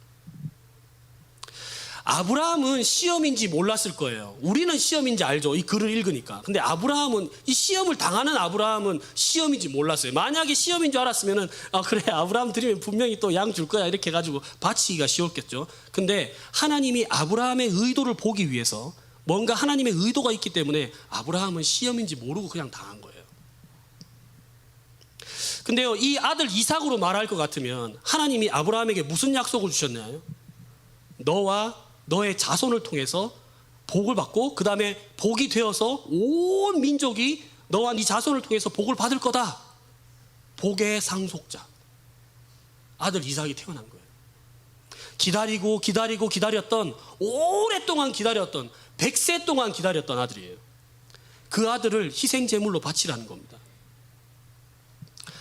아브라함은 시험인지 몰랐을 거예요. 우리는 시험인지 알죠, 이 글을 읽으니까. 근데 아브라함은, 이 시험을 당하는 아브라함은 시험인지 몰랐어요. 만약에 시험인 줄 알았으면은 그래, 아브라함 드리면 분명히 또 양 줄 거야 이렇게 해가지고 바치기가 쉬웠겠죠. 근데 하나님이 아브라함의 의도를 보기 위해서, 뭔가 하나님의 의도가 있기 때문에 아브라함은 시험인지 모르고 그냥 당한 거예요. 근데요, 이 아들 이삭으로 말할 것 같으면 하나님이 아브라함에게 무슨 약속을 주셨나요? 너와 너의 자손을 통해서 복을 받고, 그 다음에 복이 되어서 온 민족이 너와 네 자손을 통해서 복을 받을 거다. 복의 상속자 아들 이삭이 태어난 거예요. 기다렸던, 오랫동안 기다렸던, 100세 동안 기다렸던 아들이에요. 그 아들을 희생제물로 바치라는 겁니다.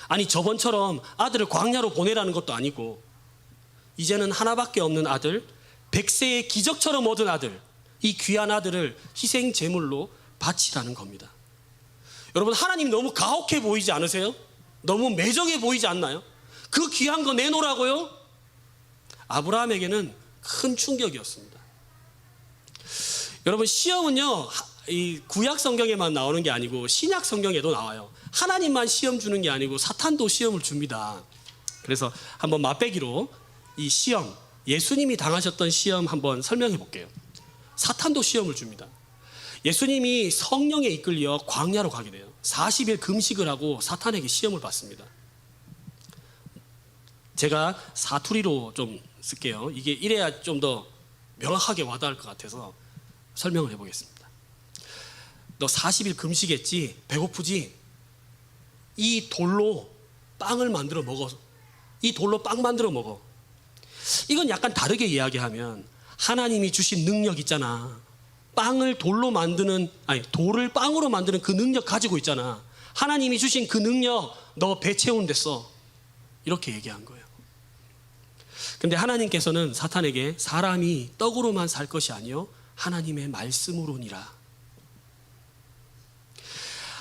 아니, 저번처럼 아들을 광야로 보내라는 것도 아니고, 이제는 하나밖에 없는 아들, 100세의 기적처럼 얻은 아들, 이 귀한 아들을 희생제물로 바치라는 겁니다. 여러분, 하나님 너무 가혹해 보이지 않으세요? 너무 매정해 보이지 않나요? 그 귀한 거 내놓으라고요? 아브라함에게는 큰 충격이었습니다. 여러분, 시험은요, 이 구약 성경에만 나오는 게 아니고 신약 성경에도 나와요. 하나님만 시험 주는 게 아니고 사탄도 시험을 줍니다. 그래서 한번 맛배기로 이 시험, 예수님이 당하셨던 시험 한번 설명해 볼게요. 사탄도 시험을 줍니다. 예수님이 성령에 이끌려 광야로 가게 돼요. 40일 금식을 하고 사탄에게 시험을 받습니다. 제가 사투리로 좀 쓸게요. 이게 이래야 좀 더 명확하게 와닿을 것 같아서 설명을 해보겠습니다. 너 40일 금식했지? 배고프지? 이 돌로 빵을 만들어 먹어. 이 돌로 빵 만들어 먹어. 이건 약간 다르게 이야기하면, 하나님이 주신 능력 있잖아. 빵을 돌로 만드는, 아니, 돌을 빵으로 만드는 그 능력 가지고 있잖아. 하나님이 주신 그 능력 너 배 채운 데 써. 이렇게 얘기한 거예요. 근데 하나님께서는 사탄에게 사람이 떡으로만 살 것이 아니요 하나님의 말씀으로니라.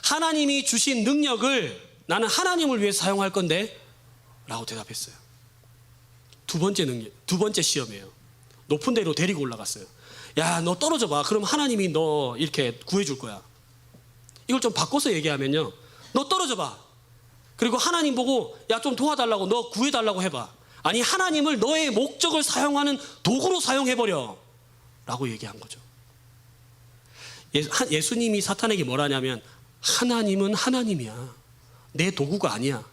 하나님이 주신 능력을 나는 하나님을 위해 사용할 건데 라고 대답했어요. 두 번째 시험이에요. 높은 데로 데리고 올라갔어요. 야, 너 떨어져 봐. 그럼 하나님이 너 이렇게 구해줄 거야. 이걸 좀 바꿔서 얘기하면요, 너 떨어져 봐. 그리고 하나님 보고 야, 좀 도와달라고, 너 구해달라고 해봐. 아니, 하나님을 너의 목적을 사용하는 도구로 사용해버려 라고 얘기한 거죠. 예수님이 사탄에게 뭐라냐면, 하나님은 하나님이야. 내 도구가 아니야.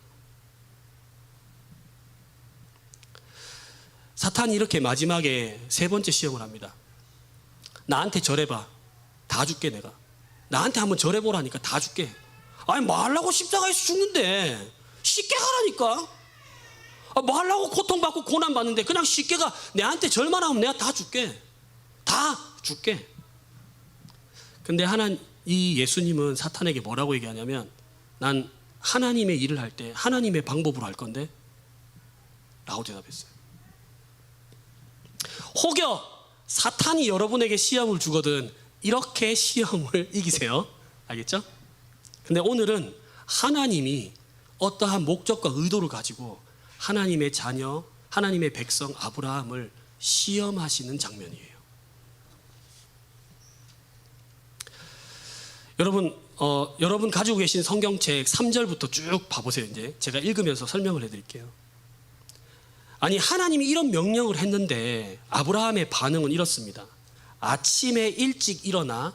사탄이 이렇게 마지막에 세 번째 시험을 합니다. 나한테 절해봐. 다 줄게 내가. 나한테 한번 절해보라니까 다 줄게. 아니 말라고 십자가에서 죽는데 쉽게 가라니까. 말라고 고통받고 고난받는데 그냥 쉽게 가. 내한테 절만 하면 내가 다 줄게. 다 줄게. 근데 이 예수님은 사탄에게 뭐라고 얘기하냐면 난 하나님의 일을 할 때 하나님의 방법으로 할 건데 라고 대답했어요. 혹여 사탄이 여러분에게 시험을 주거든 이렇게 시험을 이기세요. 알겠죠? 근데 오늘은 하나님이 어떠한 목적과 의도를 가지고 하나님의 자녀, 하나님의 백성 아브라함을 시험하시는 장면이에요. 여러분 가지고 계신 성경책 3절부터 쭉 봐보세요. 이제 제가 읽으면서 설명을 해드릴게요. 아니 하나님이 이런 명령을 했는데 아브라함의 반응은 이렇습니다. 아침에 일찍 일어나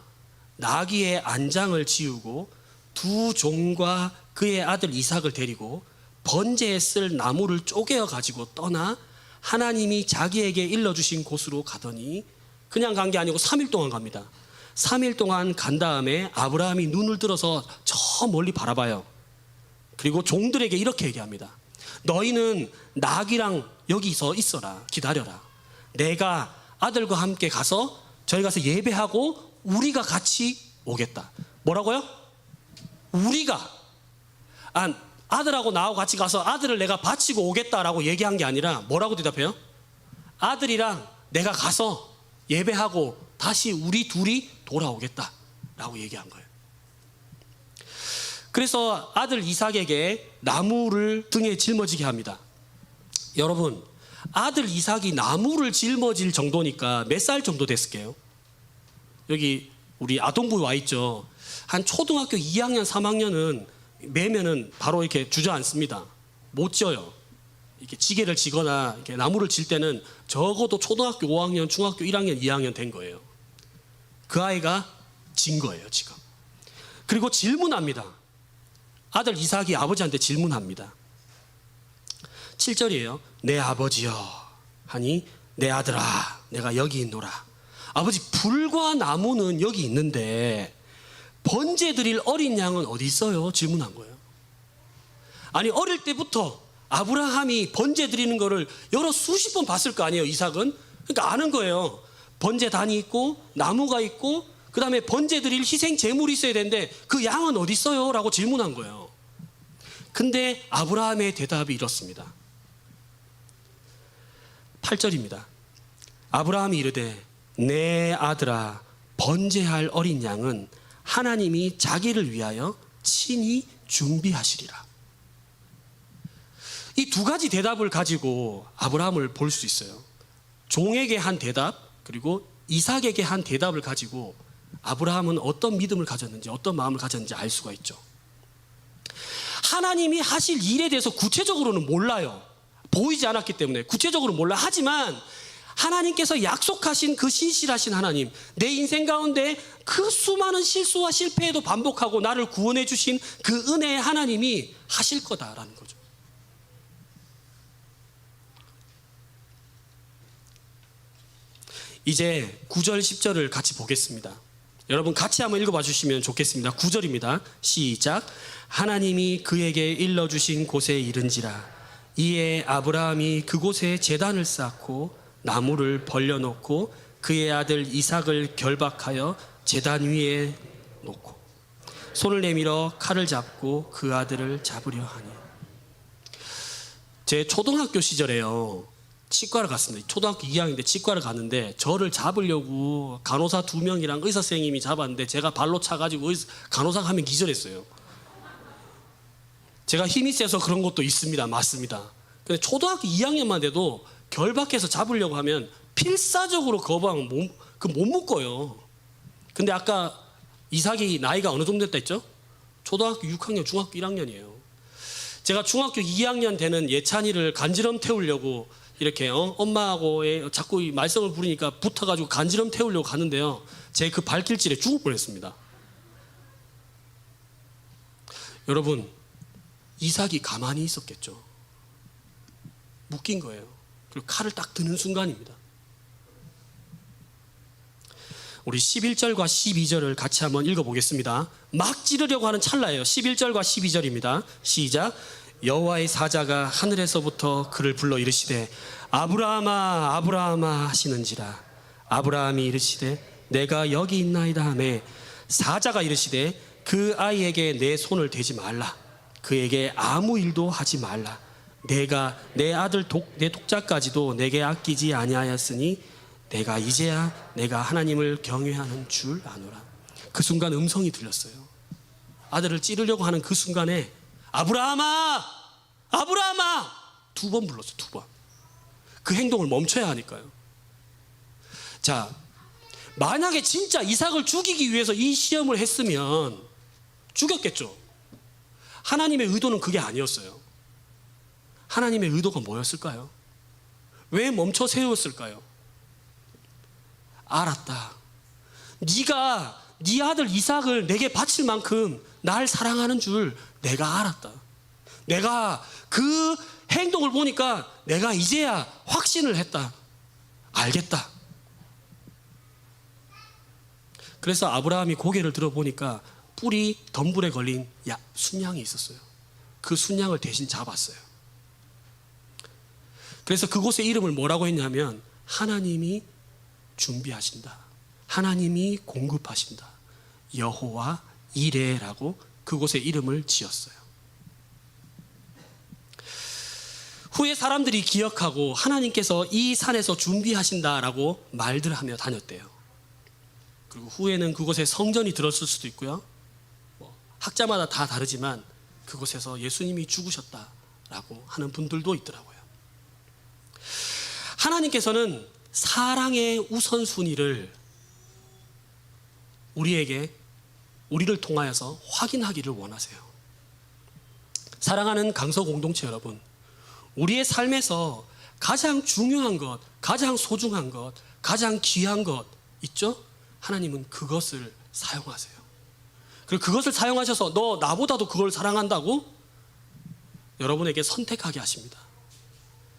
나귀의 안장을 지우고 두 종과 그의 아들 이삭을 데리고 번제에 쓸 나무를 쪼개어 가지고 떠나 하나님이 자기에게 일러주신 곳으로 가더니 그냥 간 게 아니고 3일 동안 갑니다. 3일 동안 간 다음에 아브라함이 눈을 들어서 저 멀리 바라봐요. 그리고 종들에게 이렇게 얘기합니다. 너희는 나귀랑 여기서 있어라. 기다려라. 내가 아들과 함께 가서 저희 가서 예배하고 우리가 같이 오겠다. 뭐라고요? 우리가. 아들하고 나하고 같이 가서 아들을 내가 바치고 오겠다라고 얘기한 게 아니라 뭐라고 대답해요? 아들이랑 내가 가서 예배하고 다시 우리 둘이 돌아오겠다라고 얘기한 거예요. 그래서 아들 이삭에게 나무를 등에 짊어지게 합니다. 여러분, 아들 이삭이 나무를 짊어질 정도니까 몇 살 정도 됐을게요? 여기 우리 아동부에 와 있죠. 한 초등학교 2학년, 3학년은 매면은 바로 이렇게 주저앉습니다. 못 져요. 이렇게 지게를 지거나 이렇게 나무를 질 때는 적어도 초등학교 5학년, 중학교 1학년, 2학년 된 거예요. 그 아이가 진 거예요, 지금. 그리고 질문합니다. 아들 이삭이 아버지한테 질문합니다. 7절이에요. 내 아버지여 하니 내 아들아 내가 여기 있노라. 아버지, 불과 나무는 여기 있는데 번제 드릴 어린 양은 어디 있어요? 질문한 거예요. 아니 어릴 때부터 아브라함이 번제 드리는 거를 여러 수십 번 봤을 거 아니에요, 이삭은. 그러니까 아는 거예요. 번제단이 있고 나무가 있고 그 다음에 번제 드릴 희생 제물이 있어야 되는데 그 양은 어디 있어요? 라고 질문한 거예요. 근데 아브라함의 대답이 이렇습니다. 8절입니다. 아브라함이 이르되 내 아들아 번제할 어린 양은 하나님이 자기를 위하여 친히 준비하시리라. 이 두 가지 대답을 가지고 아브라함을 볼 수 있어요. 종에게 한 대답 그리고 이삭에게 한 대답을 가지고 아브라함은 어떤 믿음을 가졌는지 어떤 마음을 가졌는지 알 수가 있죠. 하나님이 하실 일에 대해서 구체적으로는 몰라요. 보이지 않았기 때문에 구체적으로 몰라. 하지만 하나님께서 약속하신 그 신실하신 하나님, 내 인생 가운데 그 수많은 실수와 실패에도 반복하고 나를 구원해 주신 그 은혜의 하나님이 하실 거다라는 거죠. 이제 9절 10절을 같이 보겠습니다. 여러분 같이 한번 읽어봐 주시면 좋겠습니다. 9절입니다. 시작. 하나님이 그에게 일러주신 곳에 이른지라. 이에 아브라함이 그곳에 제단을 쌓고 나무를 벌려놓고 그의 아들 이삭을 결박하여 제단 위에 놓고 손을 내밀어 칼을 잡고 그 아들을 잡으려 하니. 제 초등학교 시절에요, 치과를 갔습니다. 초등학교 2학년인데 치과를 갔는데 저를 잡으려고 간호사 2명이랑 의사 선생님이 잡았는데 제가 발로 차가지고 간호사가 하면 기절했어요. 제가 힘이 세서 그런 것도 있습니다. 맞습니다. 근데 초등학교 2학년만 돼도 결박해서 잡으려고 하면 필사적으로 거부하면 못 묶어요. 근데 아까 이삭이 나이가 어느 정도 됐다 했죠? 초등학교 6학년, 중학교 1학년이에요. 제가 중학교 2학년 되는 예찬이를 간지럼 태우려고 이렇게 엄마하고 자꾸 이 말썽을 부리니까 붙어가지고 간지럼 태우려고 가는데요. 제 그 발길질에 죽을 뻔했습니다. 여러분, 이삭이 가만히 있었겠죠. 묶인 거예요. 그리고 칼을 딱 드는 순간입니다. 우리 11절과 12절을 같이 한번 읽어보겠습니다. 막 찌르려고 하는 찰나예요. 11절과 12절입니다. 시작. 여호와의 사자가 하늘에서부터 그를 불러 이르시되 아브라함아 아브라함아 하시는지라. 아브라함이 이르시되 내가 여기 있나이다 하매 사자가 이르시되 그 아이에게 내 손을 대지 말라. 그에게 아무 일도 하지 말라. 내가 내 아들 내 독자까지도 내게 아끼지 아니하였으니 내가 이제야 내가 하나님을 경외하는 줄 아노라. 그 순간 음성이 들렸어요. 아들을 찌르려고 하는 그 순간에 아브라함아 아브라함아 2번 불렀어요. 2번. 그 행동을 멈춰야 하니까요. 자, 만약에 진짜 이삭을 죽이기 위해서 이 시험을 했으면 죽였겠죠. 하나님의 의도는 그게 아니었어요. 하나님의 의도가 뭐였을까요? 왜 멈춰 세웠을까요? 알았다. 네가 네 아들 이삭을 내게 바칠 만큼 날 사랑하는 줄 내가 알았다. 내가 그 행동을 보니까 내가 이제야 확신을 했다. 알겠다. 그래서 아브라함이 고개를 들어보니까 뿔이 덤불에 걸린 순양이 있었어요. 그 순양을 대신 잡았어요. 그래서 그곳의 이름을 뭐라고 했냐면 하나님이 준비하신다. 하나님이 공급하신다. 여호와 이레라고 그곳의 이름을 지었어요. 후에 사람들이 기억하고 하나님께서 이 산에서 준비하신다라고 말들 하며 다녔대요. 그리고 후에는 그곳에 성전이 들었을 수도 있고요. 학자마다 다 다르지만 그곳에서 예수님이 죽으셨다라고 하는 분들도 있더라고요. 하나님께서는 사랑의 우선순위를 우리를 통하여서 확인하기를 원하세요. 사랑하는 강서 공동체 여러분, 우리의 삶에서 가장 중요한 것, 가장 소중한 것, 가장 귀한 것 있죠? 하나님은 그것을 사용하세요. 그리고 그것을 사용하셔서 너 나보다도 그걸 사랑한다고 여러분에게 선택하게 하십니다.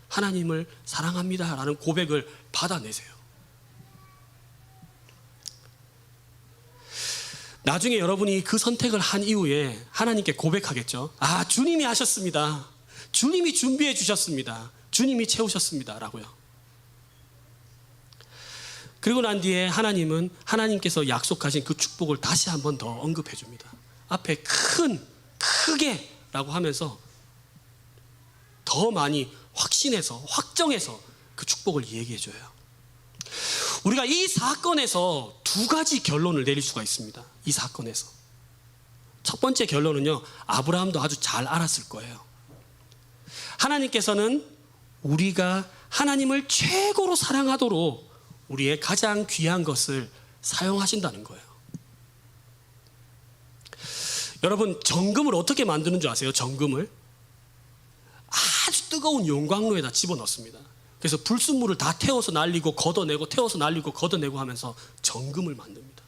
하나님을 사랑합니다 라는 고백을 받아내세요. 나중에 여러분이 그 선택을 한 이후에 하나님께 고백하겠죠. 아, 주님이 하셨습니다. 주님이 준비해 주셨습니다. 주님이 채우셨습니다 라고요. 그리고 난 뒤에 하나님은 하나님께서 약속하신 그 축복을 다시 한 번 더 언급해 줍니다. 앞에 크게 라고 하면서 더 많이 확신해서 확정해서 그 축복을 얘기해 줘요. 우리가 이 사건에서 2가지 결론을 내릴 수가 있습니다. 이 사건에서 첫 번째 결론은요, 아브라함도 아주 잘 알았을 거예요. 하나님께서는 우리가 하나님을 최고로 사랑하도록 우리의 가장 귀한 것을 사용하신다는 거예요. 여러분, 정금을 어떻게 만드는 줄 아세요? 정금을 아주 뜨거운 용광로에다 집어넣습니다. 그래서 불순물을 다 태워서 날리고 걷어내고 태워서 날리고 걷어내고 하면서 정금을 만듭니다.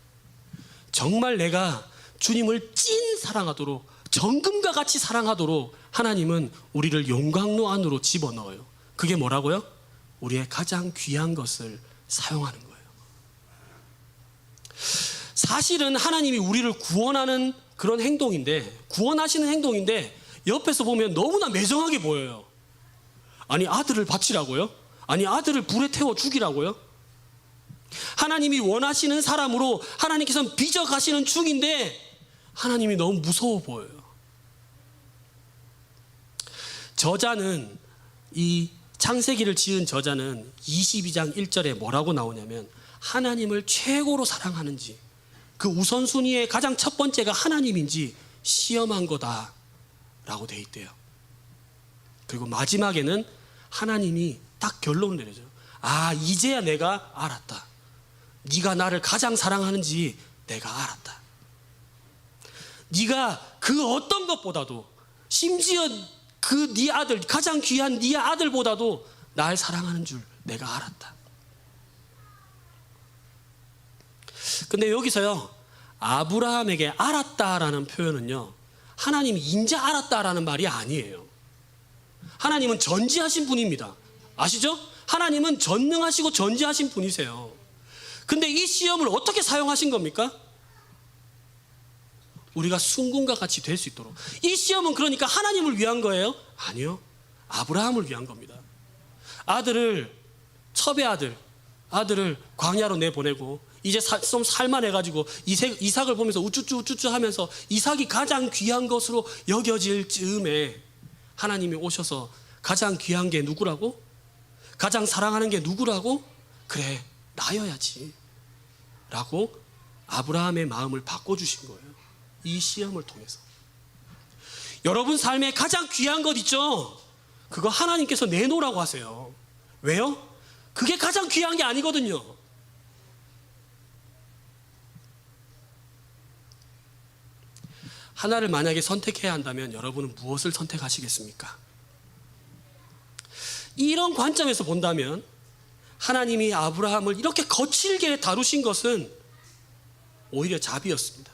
정말 내가 주님을 찐 사랑하도록, 정금과 같이 사랑하도록 하나님은 우리를 용광로 안으로 집어넣어요. 그게 뭐라고요? 우리의 가장 귀한 것을 사용하는 거예요. 사실은 하나님이 우리를 구원하는 그런 행동인데, 구원하시는 행동인데 옆에서 보면 너무나 매정하게 보여요. 아니, 아들을 바치라고요? 아니, 아들을 불에 태워 죽이라고요? 하나님이 원하시는 사람으로 하나님께서는 빚어가시는 중인데 하나님이 너무 무서워 보여요. 저자는, 이 창세기를 지은 저자는 22장 1절에 뭐라고 나오냐면 하나님을 최고로 사랑하는지, 그 우선순위의 가장 첫 번째가 하나님인지 시험한 거다 라고 돼 있대요. 그리고 마지막에는 하나님이 딱 결론을 내려줘요. 아, 이제야 내가 알았다. 네가 나를 가장 사랑하는지 내가 알았다. 네가 그 어떤 것보다도, 심지어 그 네 아들, 가장 귀한 네 아들보다도 날 사랑하는 줄 내가 알았다. 근데 여기서요, 아브라함에게 알았다라는 표현은요, 하나님이 인제 알았다라는 말이 아니에요. 하나님은 전지하신 분입니다. 아시죠? 하나님은 전능하시고 전지하신 분이세요. 근데 이 시험을 어떻게 사용하신 겁니까? 우리가 순금과 같이 될 수 있도록. 이 시험은 그러니까 하나님을 위한 거예요? 아니요. 아브라함을 위한 겁니다. 첩의 아들을 광야로 내보내고 이제 좀 살만해가지고 이삭을 보면서 우쭈쭈 하면서 이삭이 가장 귀한 것으로 여겨질 즈음에 하나님이 오셔서 가장 귀한 게 누구라고? 가장 사랑하는 게 누구라고? 그래, 나여야지 라고 아브라함의 마음을 바꿔주신 거예요. 이 시험을 통해서. 여러분 삶에 가장 귀한 것 있죠? 그거 하나님께서 내놓으라고 하세요. 왜요? 그게 가장 귀한 게 아니거든요. 하나를 만약에 선택해야 한다면 여러분은 무엇을 선택하시겠습니까? 이런 관점에서 본다면 하나님이 아브라함을 이렇게 거칠게 다루신 것은 오히려 자비였습니다.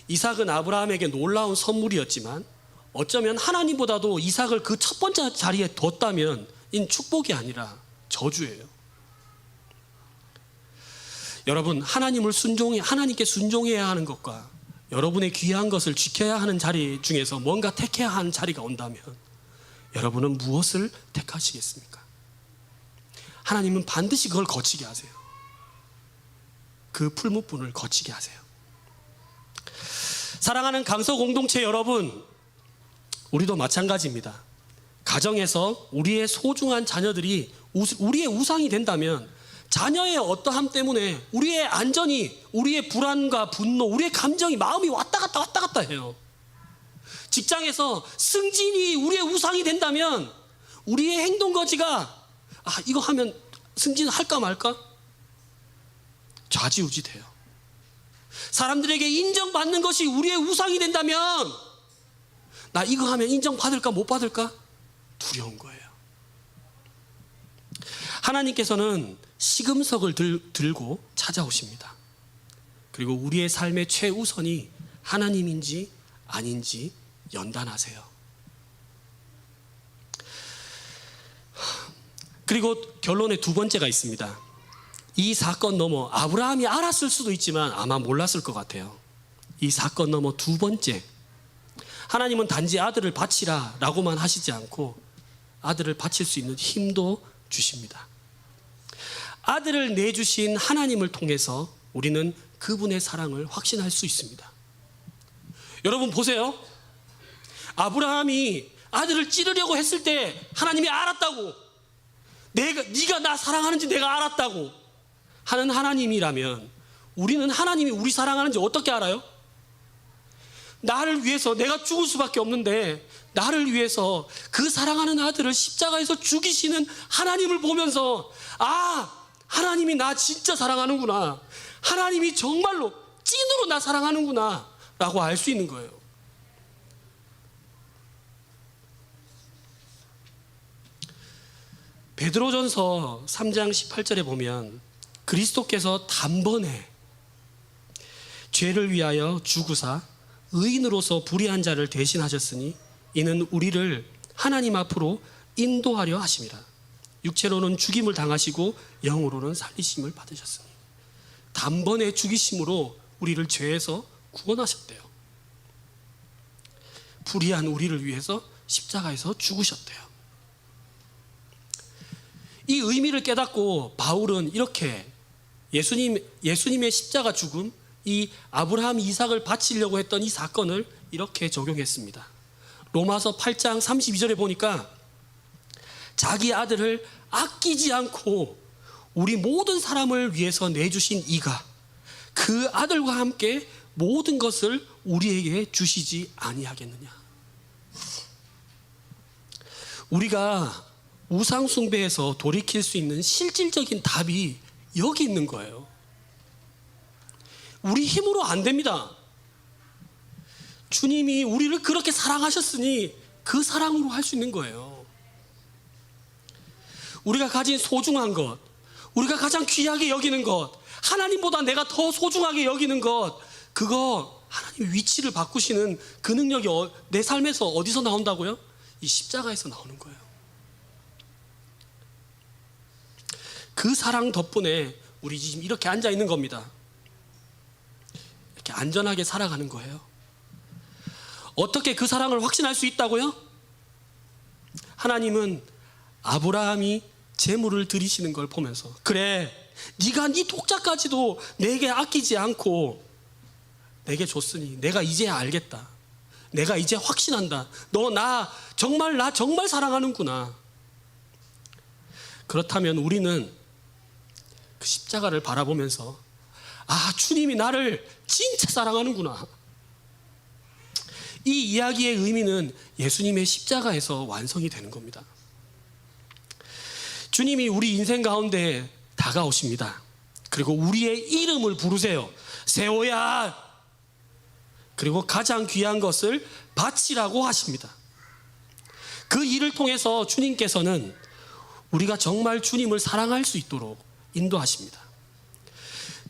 이삭은 아브라함에게 놀라운 선물이었지만 어쩌면 하나님보다도 이삭을 그 첫 번째 자리에 뒀다면 인 축복이 아니라 저주예요. 여러분, 하나님께 순종해야 하는 것과 여러분의 귀한 것을 지켜야 하는 자리 중에서 뭔가 택해야 하는 자리가 온다면 여러분은 무엇을 택하시겠습니까? 하나님은 반드시 그걸 거치게 하세요. 그 풀무분을 거치게 하세요. 사랑하는 강서 공동체 여러분, 우리도 마찬가지입니다. 가정에서 우리의 소중한 자녀들이 우리의 우상이 된다면 자녀의 어떠함 때문에 우리의 안전이, 우리의 불안과 분노, 우리의 감정이, 마음이 왔다 갔다 해요. 직장에서 승진이 우리의 우상이 된다면 우리의 행동 거지가 이거 하면 승진 할까 말까? 좌지우지 돼요. 사람들에게 인정받는 것이 우리의 우상이 된다면 나 이거 하면 인정받을까 못 받을까? 두려운 거예요. 하나님께서는 시금석을 들고 찾아오십니다. 그리고 우리의 삶의 최우선이 하나님인지 아닌지 연단하세요. 그리고 결론에 두 번째가 있습니다. 이 사건 넘어 아브라함이 알았을 수도 있지만 아마 몰랐을 것 같아요. 이 사건 넘어 두 번째, 하나님은 단지 아들을 바치라 라고만 하시지 않고 아들을 바칠 수 있는 힘도 주십니다. 아들을 내주신 하나님을 통해서 우리는 그분의 사랑을 확신할 수 있습니다. 여러분 보세요. 아브라함이 아들을 찌르려고 했을 때 하나님이 알았다고, 네가 나 사랑하는지 내가 알았다고 하는 하나님이라면 우리는 하나님이 우리 사랑하는지 어떻게 알아요? 나를 위해서 내가 죽을 수밖에 없는데 나를 위해서 그 사랑하는 아들을 십자가에서 죽이시는 하나님을 보면서 하나님이 나 진짜 사랑하는구나, 하나님이 정말로 찐으로 나 사랑하는구나 라고 알 수 있는 거예요. 베드로전서 3장 18절에 보면 그리스도께서 단번에 죄를 위하여 죽으사 의인으로서 불의한 자를 대신하셨으니 이는 우리를 하나님 앞으로 인도하려 하심이라. 육체로는 죽임을 당하시고 영으로는 살리심을 받으셨으니 단번에 죽이심으로 우리를 죄에서 구원하셨대요. 불의한 우리를 위해서 십자가에서 죽으셨대요. 이 의미를 깨닫고 바울은 이렇게 예수님의 십자가 죽음, 이 아브라함 이삭을 바치려고 했던 이 사건을 이렇게 적용했습니다. 로마서 8장 32절에 보니까 자기 아들을 아끼지 않고 우리 모든 사람을 위해서 내주신 이가 그 아들과 함께 모든 것을 우리에게 주시지 아니하겠느냐. 우리가 우상 숭배에서 돌이킬 수 있는 실질적인 답이 여기 있는 거예요. 우리 힘으로 안 됩니다. 주님이 우리를 그렇게 사랑하셨으니 그 사랑으로 할 수 있는 거예요. 우리가 가진 소중한 것, 우리가 가장 귀하게 여기는 것, 하나님보다 내가 더 소중하게 여기는 것, 그거 하나님 위치를 바꾸시는 그 능력이 내 삶에서 어디서 나온다고요? 이 십자가에서 나오는 거예요. 그 사랑 덕분에 우리 지금 이렇게 앉아 있는 겁니다. 이렇게 안전하게 살아가는 거예요. 어떻게 그 사랑을 확신할 수 있다고요? 하나님은 아브라함이 제물을 드리시는 걸 보면서, 그래, 네가 네 독자까지도 내게 아끼지 않고 내게 줬으니 내가 이제 알겠다. 내가 이제 확신한다. 너 나 정말 사랑하는구나. 그렇다면 우리는 그 십자가를 바라보면서, 아, 주님이 나를 진짜 사랑하는구나. 이 이야기의 의미는 예수님의 십자가에서 완성이 되는 겁니다. 주님이 우리 인생 가운데 다가오십니다. 그리고 우리의 이름을 부르세요. 세호야. 그리고 가장 귀한 것을 바치라고 하십니다. 그 일을 통해서 주님께서는 우리가 정말 주님을 사랑할 수 있도록 인도하십니다.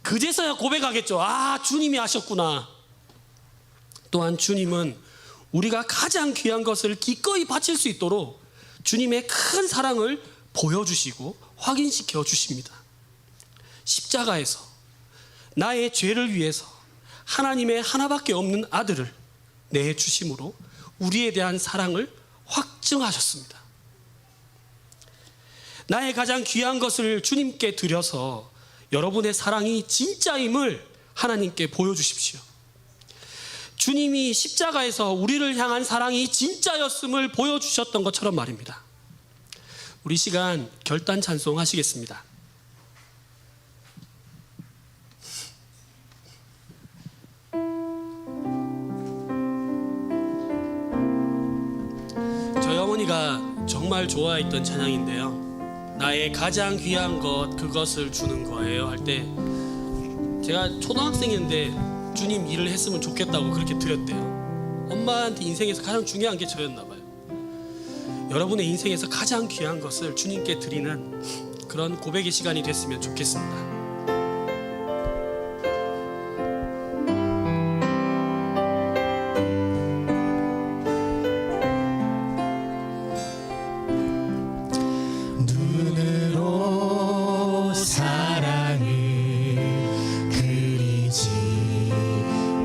그제서야 고백하겠죠. 아, 주님이 하셨구나. 또한 주님은 우리가 가장 귀한 것을 기꺼이 바칠 수 있도록 주님의 큰 사랑을 보여주시고 확인시켜 주십니다. 십자가에서 나의 죄를 위해서 하나님의 하나밖에 없는 아들을 내주심으로 우리에 대한 사랑을 확증하셨습니다. 나의 가장 귀한 것을 주님께 드려서 여러분의 사랑이 진짜임을 하나님께 보여주십시오. 주님이 십자가에서 우리를 향한 사랑이 진짜였음을 보여주셨던 것처럼 말입니다. 우리 시간 결단 찬송 하시겠습니다. 저희 어머니가 정말 좋아했던 찬양인데요, 나의 가장 귀한 것 그것을 주는 거예요 할 때, 제가 초등학생인데 주님 일을 했으면 좋겠다고 그렇게 드렸대요. 엄마한테 인생에서 가장 중요한 게 저였나 봐요. 여러분의 인생에서 가장 귀한 것을 주님께 드리는 그런 고백의 시간이 됐으면 좋겠습니다. 눈으로 사랑을 그리지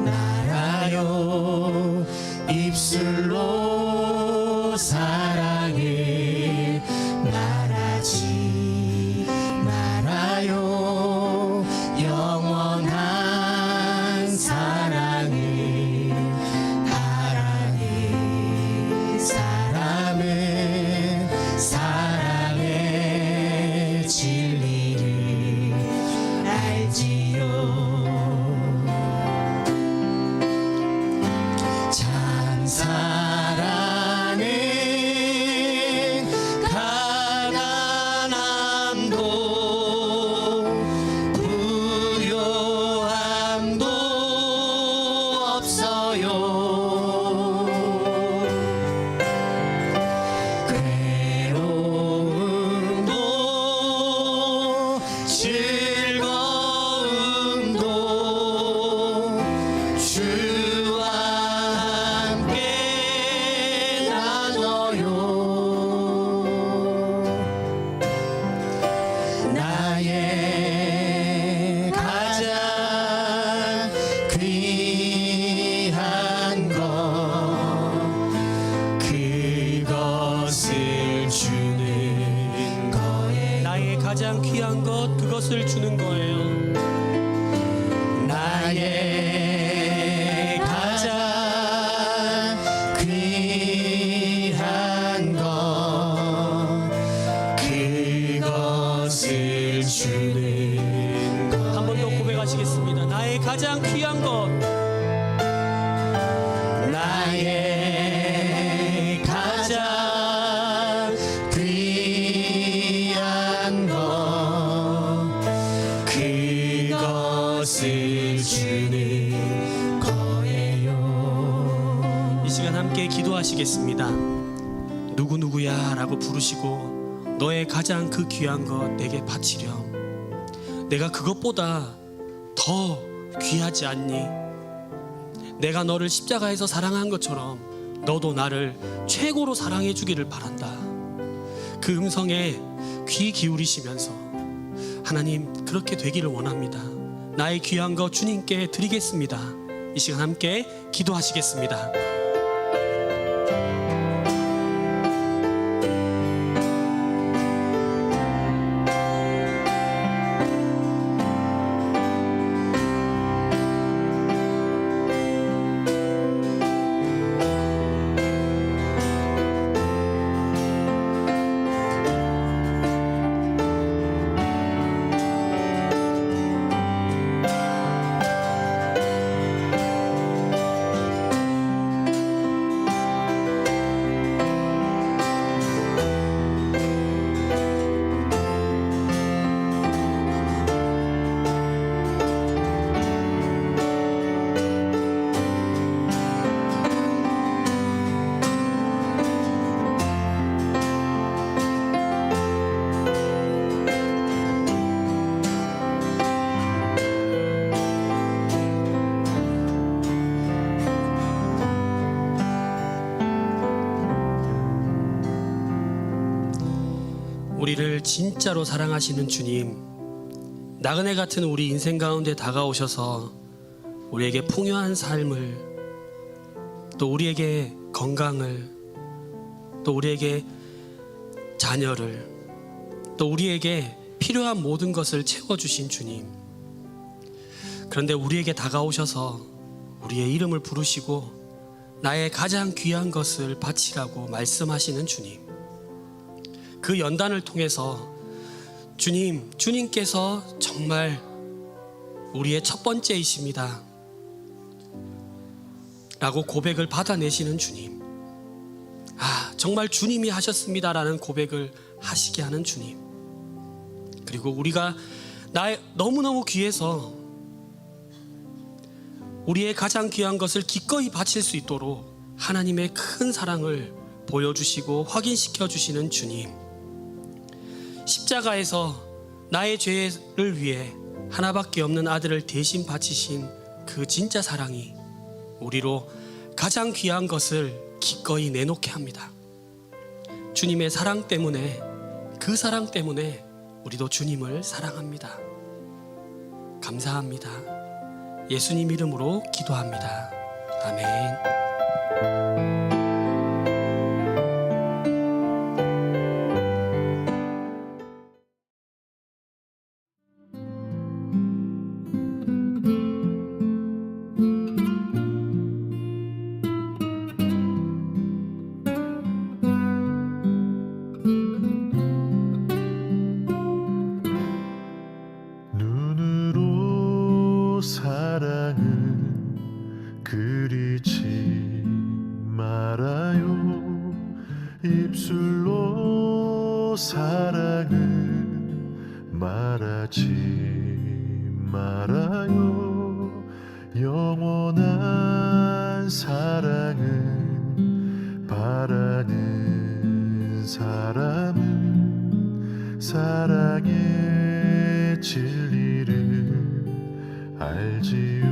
말아요. 입술로 사랑을 말하지 말아요. 영원한 사랑을 바라는 사람은 사랑의 진리를 알지요. 참 사랑은 가난함도 부요함도 없어요. 괴로움도 즐거움도 주와 함께 나눠요. 나의 가장 귀한 것 그것을 주는 거예요. 나의 가장 귀한 것 그것을 주는 거예요. 나의 가장 귀한 것 그것을 주는 것. 한 번 더 고백하시겠습니다. 나의 가장 귀한 것, 나의 가장 귀한 것 그것을 주는 거예요. 이 시간 함께 기도하시겠습니다. 누구누구야 라고 부르시고 너의 가장 그 귀한 것 내게 바치렴. 내가 그것보다 더 귀하지 않니? 내가 너를 십자가에서 사랑한 것처럼 너도 나를 최고로 사랑해 주기를 바란다. 그 음성에 귀 기울이시면서 하나님, 그렇게 되기를 원합니다. 나의 귀한 거 주님께 드리겠습니다. 이 시간 함께 기도하시겠습니다. 우리를 진짜로 사랑하시는 주님, 나그네 같은 우리 인생 가운데 다가오셔서 우리에게 풍요한 삶을, 또 우리에게 건강을, 또 우리에게 자녀를, 또 우리에게 필요한 모든 것을 채워주신 주님, 그런데 우리에게 다가오셔서 우리의 이름을 부르시고 나의 가장 귀한 것을 바치라고 말씀하시는 주님, 그 연단을 통해서 주님께서 정말 우리의 첫 번째이십니다 라고 고백을 받아내시는 주님, 정말 주님이 하셨습니다라는 고백을 하시게 하는 주님, 그리고 우리가 너무너무 귀해서 우리의 가장 귀한 것을 기꺼이 바칠 수 있도록 하나님의 큰 사랑을 보여주시고 확인시켜 주시는 주님, 십자가에서 나의 죄를 위해 하나밖에 없는 아들을 대신 바치신 그 진짜 사랑이 우리로 가장 귀한 것을 기꺼이 내놓게 합니다. 주님의 사랑 때문에, 그 사랑 때문에 우리도 주님을 사랑합니다. 감사합니다. 예수님 이름으로 기도합니다. 아멘. 눈으로 사랑은 그리지 말아요. 입술로 사랑은 말하지 말아요. 영원한 사랑은 바라는 사람은 사랑의 진리를 알지요.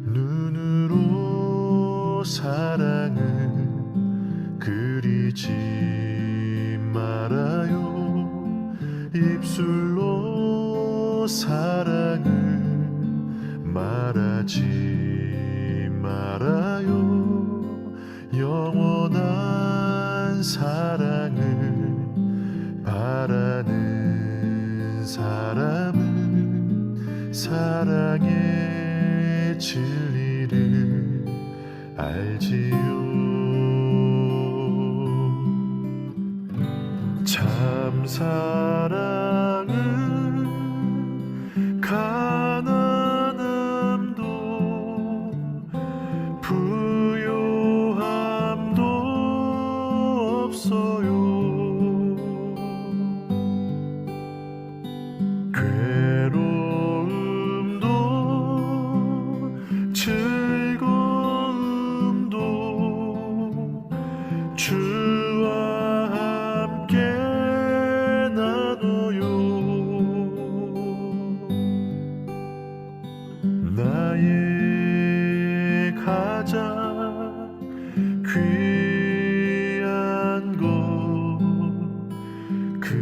눈으로 사랑은 그리지 말아요. 입술로 사랑은 말하지 말아요. 영원한 사랑을 바라는 사람은 사랑의 진리를 알지요. 참 사랑은 가난함도 부요함도 없어요. 괴로움도 즐거움도 주와 함께 나눠요. 나의 가장 귀한 것 그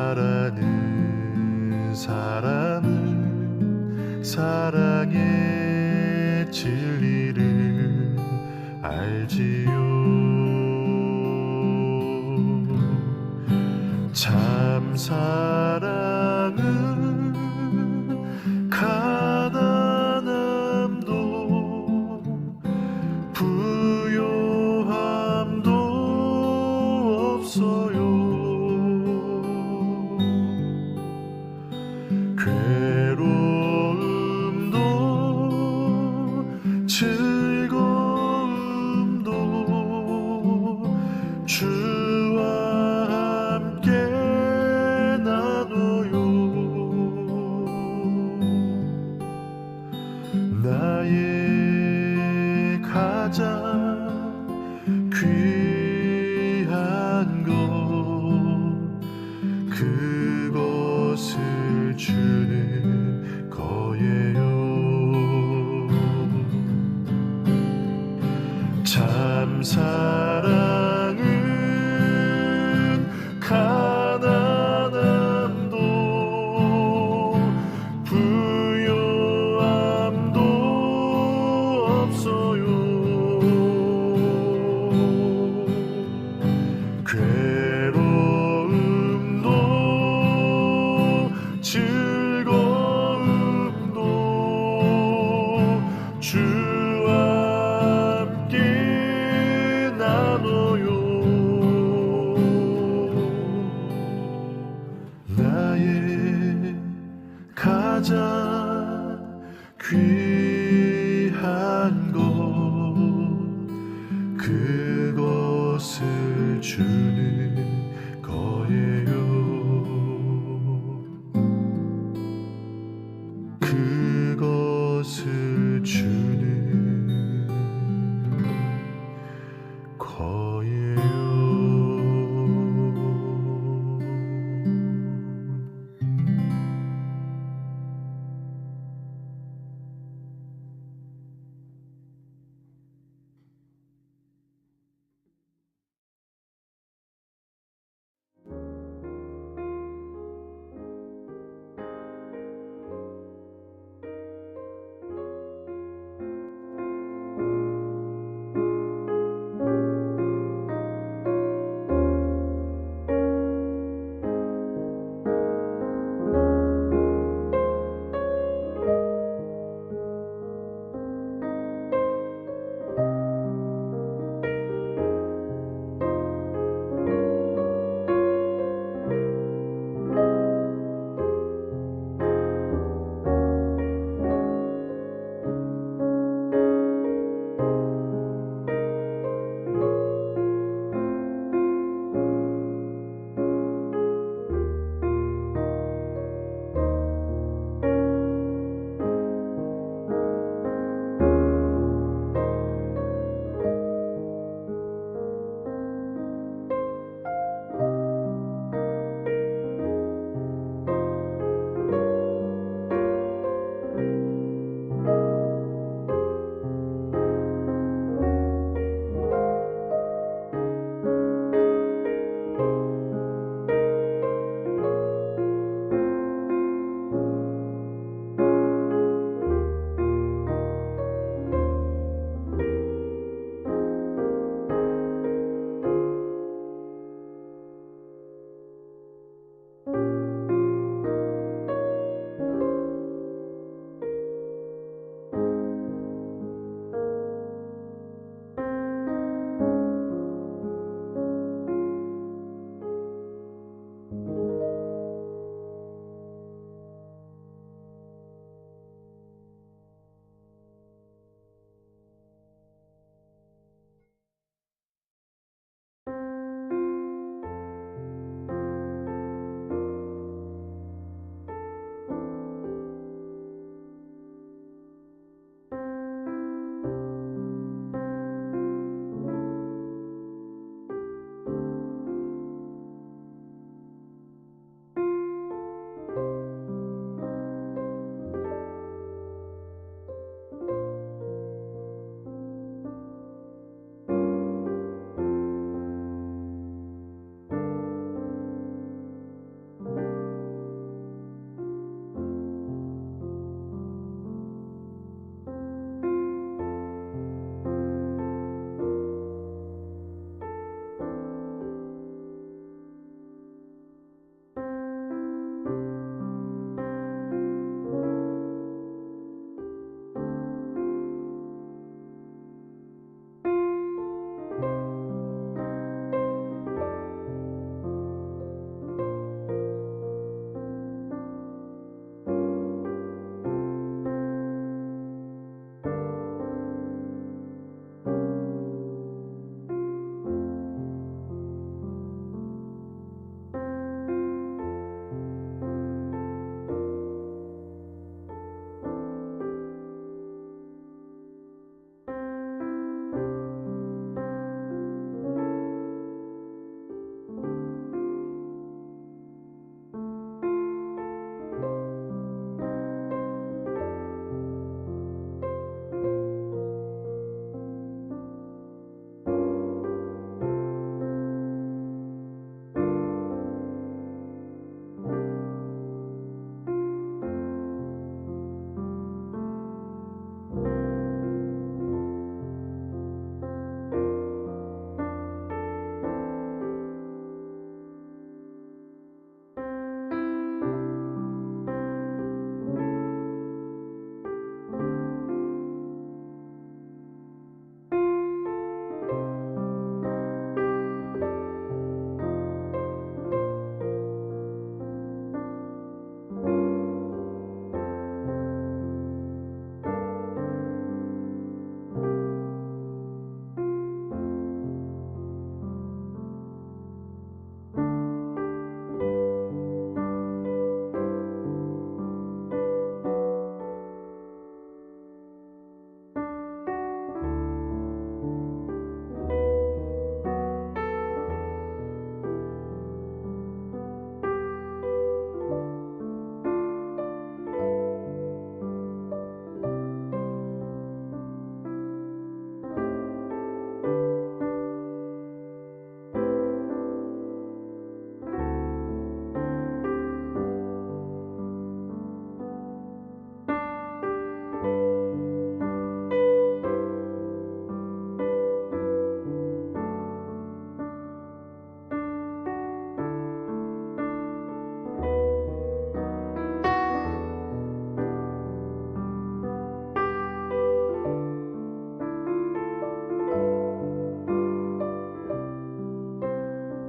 바라는 사람은 사랑의 진리를 알지요. 참 사랑은